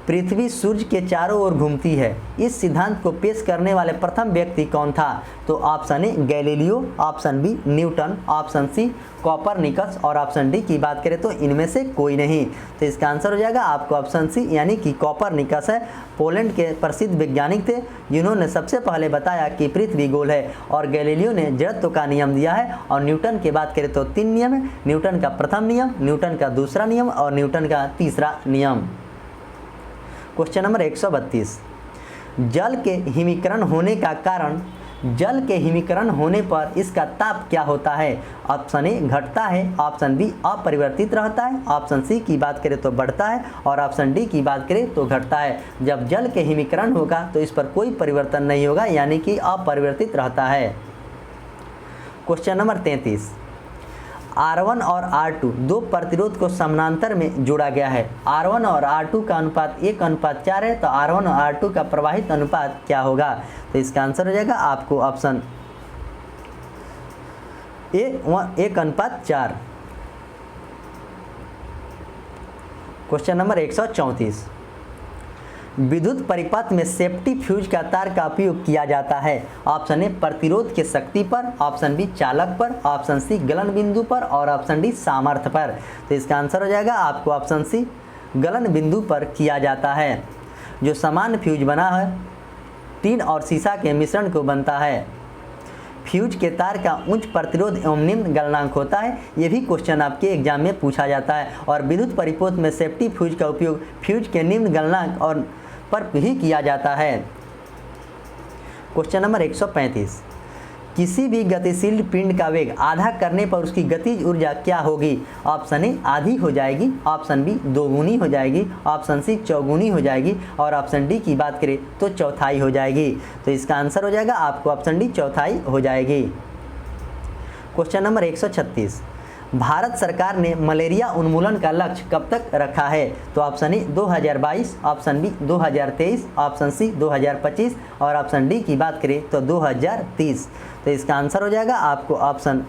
पृथ्वी सूर्य के चारों ओर घूमती है, इस सिद्धांत को पेश करने वाले प्रथम व्यक्ति कौन था? तो option A Galileo, option B Newton, option C Copernicus और ऑप्शन डी की बात करें तो इनमें से कोई नहीं। तो इसका आंसर हो जाएगा आपको ऑप्शन सी यानी कि कोपरनिकस है। पोलैंड के प्रसिद्ध वैज्ञानिक थे जिन्होंने सबसे पहले बताया कि पृथ्वी गोल है और गैलीलियो ने जड़त्व का नियम दिया है। और न्यूटन की बात करें तो 3 नियम है, न्यूटन का प्रथम नियम, न्यूटन का दूसरा नियम और न्यूटन का तीसरा नियम। क्वेश्चन नंबर 132, जल के हिमीकरण होने का कारण, जल के हिमीकरण होने पर इसका ताप क्या होता है? ऑप्शन ए घटता है, ऑप्शन बी अपरिवर्तित रहता है, ऑप्शन सी की बात करें तो बढ़ता है और ऑप्शन डी की बात करें तो घटता है। जब जल के हिमीकरण होगा तो इस पर कोई परिवर्तन नहीं होगा यानी कि अपरिवर्तित रहता है। क्वेश्चन नंबर 33, R1 और R2 दो प्रतिरोध को समानांतर में जोड़ा गया है। R1 और R2 का अनुपात 1:4 है तो R1 और R2 का प्रवाहित अनुपात क्या होगा? तो इसका आंसर हो जाएगा आपको ऑप्शन ए 1:4। क्वेश्चन नंबर 134, विद्युत परिपथ में सेफ्टी फ्यूज का तार का उपयोग किया जाता है। ऑप्शन ए प्रतिरोध के शक्ति पर, ऑप्शन बी चालक पर, ऑप्शन सी गलन बिंदु पर और ऑप्शन डी सामर्थ्य पर। तो इसका आंसर हो जाएगा आपको ऑप्शन सी गलन बिंदु पर किया जाता है। जो समान फ्यूज बना है टीन और सीसा के मिश्रण को बनता है। फ्यूज के तार का उच्च प्रतिरोध एवं निम्न गलनांक होता है। ये भी क्वेश्चन आपके एग्जाम में पूछा जाता है। और विद्युत परिपथ में सेफ्टी फ्यूज का उपयोग फ्यूज के निम्न गलनांक और पर ही किया जाता है। क्वेश्चन नंबर 135, किसी भी गतिशील पिंड का वेग आधा करने पर उसकी गतिज ऊर्जा क्या होगी? ऑप्शन ए आधी हो जाएगी, ऑप्शन बी दोगुनी हो जाएगी, ऑप्शन सी चौगुनी हो जाएगी और ऑप्शन डी की बात करें तो चौथाई हो जाएगी। तो इसका आंसर हो जाएगा आपको ऑप्शन डी चौथाई हो जाएगी। क्वेश्चन नंबर 136, भारत सरकार ने मलेरिया उन्मूलन का लक्ष्य कब तक रखा है? तो option A 2022, option B 2023, option C 2025 और ऑप्शन डी की बात करें तो 2030। तो इसका आंसर हो जाएगा आपको ऑप्शन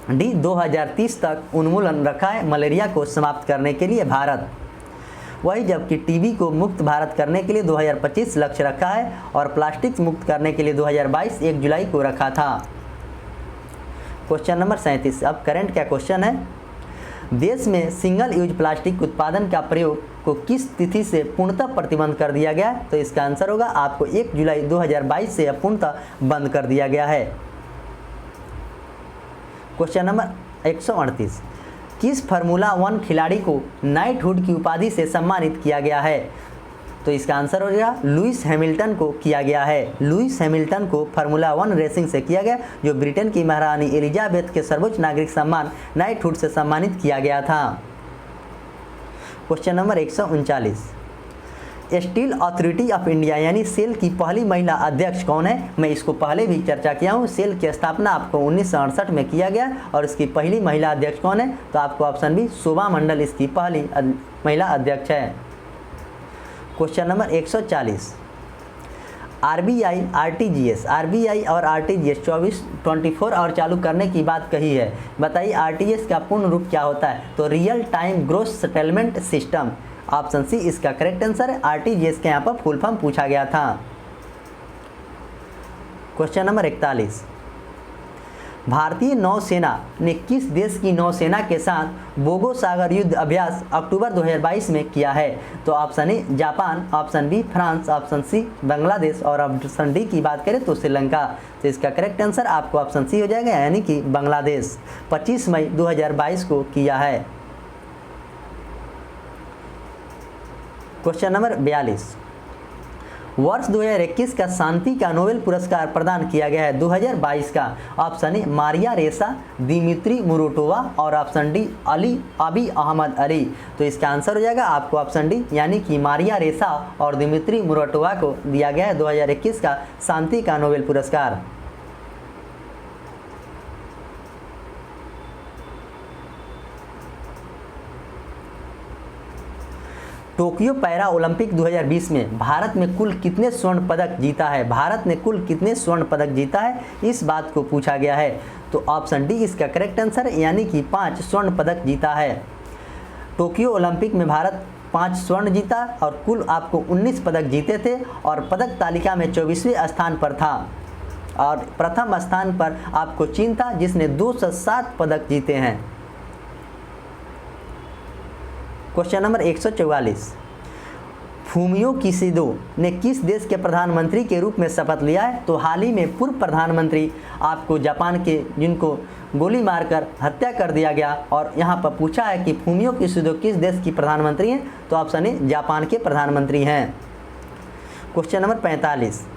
डी 2030 तक उन्मूलन रखा है मलेरिया को समाप्त करने के लिए भारत। वही जबकि टीबी को मुक्त भारत करने के लिए 2025 लक्ष्य रखा है और प्लास्टिक मुक्त करने के लिए 2022 1 जुलाई को रखा था। क्वेश्चन नंबर 37, अब करंट क्या क्वेश्चन है? देश में सिंगल यूज प्लास्टिक उत्पादन का प्रयोग को किस तिथि से पूर्णतः प्रतिबंध कर दिया गया? तो इसका आंसर होगा आपको 1 जुलाई 2022 से पूर्णतः बंद कर दिया गया है। क्वेश्चन नंबर 138, किस फार्मूला 1 खिलाड़ी को नाइटहुड की उपाधि से सम्मानित किया गया है? तो इसका आंसर हो जाएगा लुइस हैमिल्टन को किया गया है। लुइस हैमिल्टन को फार्मूला 1 रेसिंग से किया गया, जो ब्रिटेन की महारानी एलिजाबेथ के सर्वोच्च नागरिक सम्मान नाइटहुड से सम्मानित किया गया था। Question number 139, steel authority of India यानी सेल की पहली महिला अध्यक्ष कौन है? मैं इसको पहले भी चर्चा किया हूँ। सेल की स्थापना आपको 1968 में किया गया और इसकी पहली महिला अध्यक्ष कौन है? तो आपको ऑप्शन बी शोभा मंडल इसकी पहली महिला अध्यक्ष है। क्वेश्चन नंबर 140, आरबीआई आरटीजीएस और आरटीजीएस 24 आवर चालू करने की बात कही है। बताइए आरटीजीएस का पूर्ण रूप क्या होता है? तो real time gross settlement system. Option C इसका करेक्ट आंसर है। आरटीजीएस के यहाँ पर फुल फॉर्म पूछा गया था। क्वेश्चन नंबर 41, भारतीय नौसेना ने किस देश की नौसेना के साथ बोगो सागर युद्ध अभ्यास अक्टूबर 2022 में किया है? तो option A Japan, option B France, option C Bangladesh और ऑप्शन डी की बात करें तो श्रीलंका। तो इसका करेक्ट आंसर आपको ऑप्शन सी हो जाएगा, यानी कि बांग्लादेश। 25 मई 2022 को किया है। क्वेश्चन नंबर 42, वर्ष 2021 का शांति का नोबेल पुरस्कार प्रदान किया गया है 2022 का। ऑप्शन ए मारिया रेसा, दिमित्री मुराटोवा और ऑप्शन डी अबी अहमद अली। तो इसका आंसर हो जाएगा आपको ऑप्शन डी, यानी कि मारिया रेसा और दिमित्री मुराटोवा को दिया गया है 2021 का शांति का नोबेल पुरस्कार। टोक्यो पैरा ओलंपिक 2020 में भारत में कुल कितने स्वर्ण पदक जीता है? भारत ने कुल कितने स्वर्ण पदक जीता है, इस बात को पूछा गया है। तो ऑप्शन डी इसका करेक्ट आंसर है, यानी कि 5 स्वर्ण पदक जीता है। टोक्यो ओलंपिक में भारत 5 स्वर्ण जीता और कुल आपको 19 पदक जीते थे और पदक तालिका में 24वें स्थान पर था और प्रथम स्थान पर आपको चीन था जिसने 207 पदक जीते हैं। क्वेश्चन नंबर 144, फूमियो किसिडो ने किस देश के प्रधानमंत्री के रूप में शपथ लिया है? तो हाल ही में पूर्व प्रधानमंत्री आपको जापान के, जिनको गोली मारकर हत्या कर दिया गया, और यहाँ पर पूछा है कि फूमियो किसिडो किस देश की प्रधानमंत्री हैं? तो ऑप्शन ए जापान के प्रधानमंत्री हैं। क्वेश्चन नंबर 45,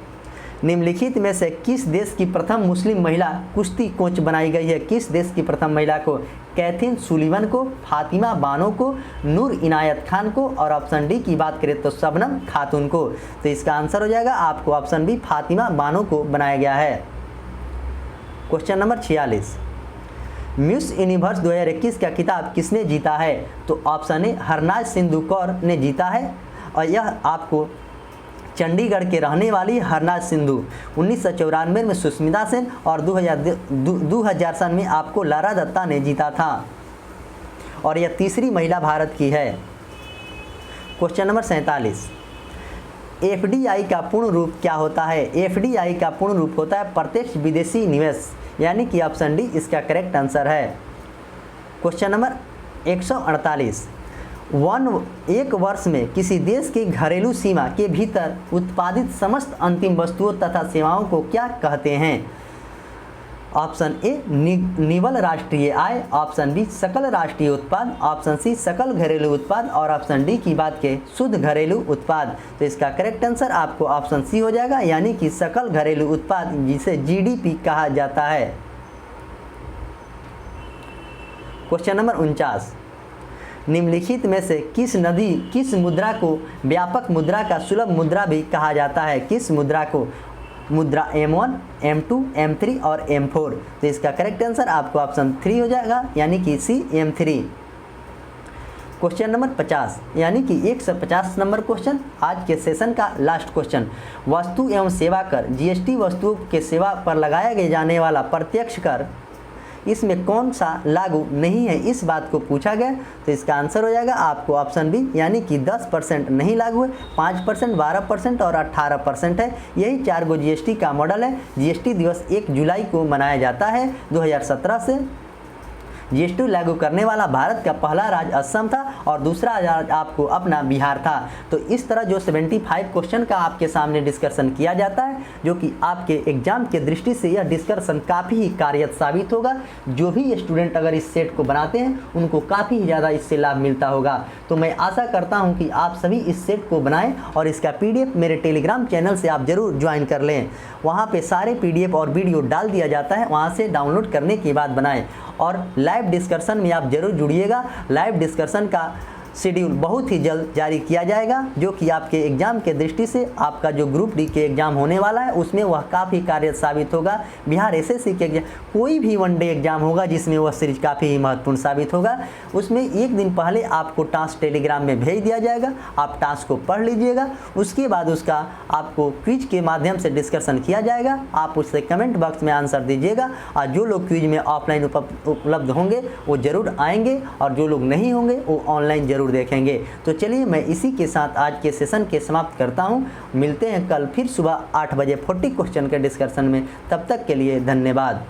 निम्नलिखित में से किस देश की प्रथम मुस्लिम महिला कुश्ती कोच बनाई गई है? किस देश की प्रथम महिला को? कैथिन सुलीवन को, फातिमा बानो को, नूर इनायत खान को और ऑप्शन डी की बात करें तो शबनम खातून को। तो इसका आंसर हो जाएगा आपको ऑप्शन बी फातिमा बानो को बनाया गया है। क्वेश्चन नंबर 46, मिस यूनिवर्स 2021 का खिताब किसने जीता है? तो ऑप्शन ए हरनाज सिंधु कौर ने जीता है और यह आपको चंडीगढ़ के रहने वाली हरनाज सिंधु। 1994 में सुष्मिता सेन और 2000 सन में आपको लारा दत्ता ने जीता था और यह तीसरी महिला भारत की है। क्वेश्चन नंबर 47, एफडीआई का पूर्ण रूप क्या होता है? एफडीआई का पूर्ण रूप होता है प्रत्यक्ष विदेशी निवेश, यानी कि ऑप्शन डी इसका करेक्ट आंसर है। क्वेश्चन नंबर 148, एक वर्ष में किसी देश की घरेलू सीमा के भीतर उत्पादित समस्त अंतिम वस्तुओं तथा सेवाओं को क्या कहते हैं? ऑप्शन ए निवल राष्ट्रीय आय, ऑप्शन बी सकल राष्ट्रीय उत्पाद, ऑप्शन सी सकल घरेलू उत्पाद और ऑप्शन डी की बात के शुद्ध घरेलू उत्पाद। तो इसका करेक्ट आंसर आपको ऑप्शन सी हो जाएगा, यानी कि सकल घरेलू उत्पाद, जिसे जीडीपी कहा जाता है। क्वेश्चन नंबर 49, निम्नलिखित में से किस मुद्रा को व्यापक मुद्रा का सुलभ मुद्रा भी कहा जाता है? किस मुद्रा को? मुद्रा M1, M2, M3 और M4। तो इसका करेक्ट आंसर आपको ऑप्शन 3 हो जाएगा, यानी कि सी M3। क्वेश्चन नंबर 50, यानी कि 150 नंबर क्वेश्चन, आज के सेशन का लास्ट क्वेश्चन। वस्तु एवं सेवा कर जीएसटी वस्तुओं के सेवा पर लगाया जाने वाला प्रत्यक्ष कर, इसमें कौन सा लागू नहीं है, इस बात को पूछा गया। तो इसका आंसर हो जाएगा आपको ऑप्शन बी, यानी कि 10% नहीं लागू है, 5%, 12% और 18% है। यही 4 गो जीएसटी का मॉडल है। जीएसटी दिवस 1 जुलाई को मनाया जाता है 2017 से। जीएसटी लागू करने वाला भारत का पहला राज्य असम था और दूसरा राज्य आपको अपना बिहार था। तो इस तरह जो 75 क्वेश्चन का आपके सामने डिस्कशन किया जाता है, जो कि आपके एग्जाम के दृष्टि से यह डिस्कशन काफ़ी ही कार्यत साबित होगा। जो भी स्टूडेंट अगर इस सेट को बनाते हैं उनको काफ़ी ज़्यादा इससे लाभ मिलता होगा। तो मैं आशा करता हूँ कि आप सभी इस सेट को बनाएं और इसका PDF मेरे टेलीग्राम चैनल से आप ज़रूर ज्वाइन कर लें। वहाँ पे सारे PDF और वीडियो डाल दिया जाता है, वहाँ से डाउनलोड करने के बाद बनाएं। और लाइव डिस्कशन में आप जरूर जुड़िएगा। लाइव डिस्कशन का शेड्यूल बहुत ही जल्द जारी किया जाएगा, जो कि आपके एग्जाम के दृष्टि से आपका जो ग्रुप डी के एग्जाम होने वाला है उसमें वह काफ़ी कार्यत साबित होगा। बिहार SSC के एग्जाम, कोई भी वनडे एग्जाम होगा जिसमें वह सीरीज काफ़ी ही महत्वपूर्ण साबित होगा, उसमें एक दिन पहले आपको टास्क टेलीग्राम में भेज दिया जाएगा। आप टास्क को पढ़ लीजिएगा, उसके बाद उसका आपको क्विज के माध्यम से डिस्कशन किया जाएगा। आप उससे कमेंट बॉक्स में आंसर दीजिएगा और जो लोग क्विज में ऑफलाइन उपलब्ध होंगे वो ज़रूर आएंगे और जो लोग नहीं होंगे वो ऑनलाइन ज़रूर देखेंगे। तो चलिए मैं इसी के साथ आज के सेशन के समाप्त करता हूं। मिलते हैं कल फिर सुबह 8 बजे 40 क्वेश्चन के डिस्कशन में। तब तक के लिए धन्यवाद।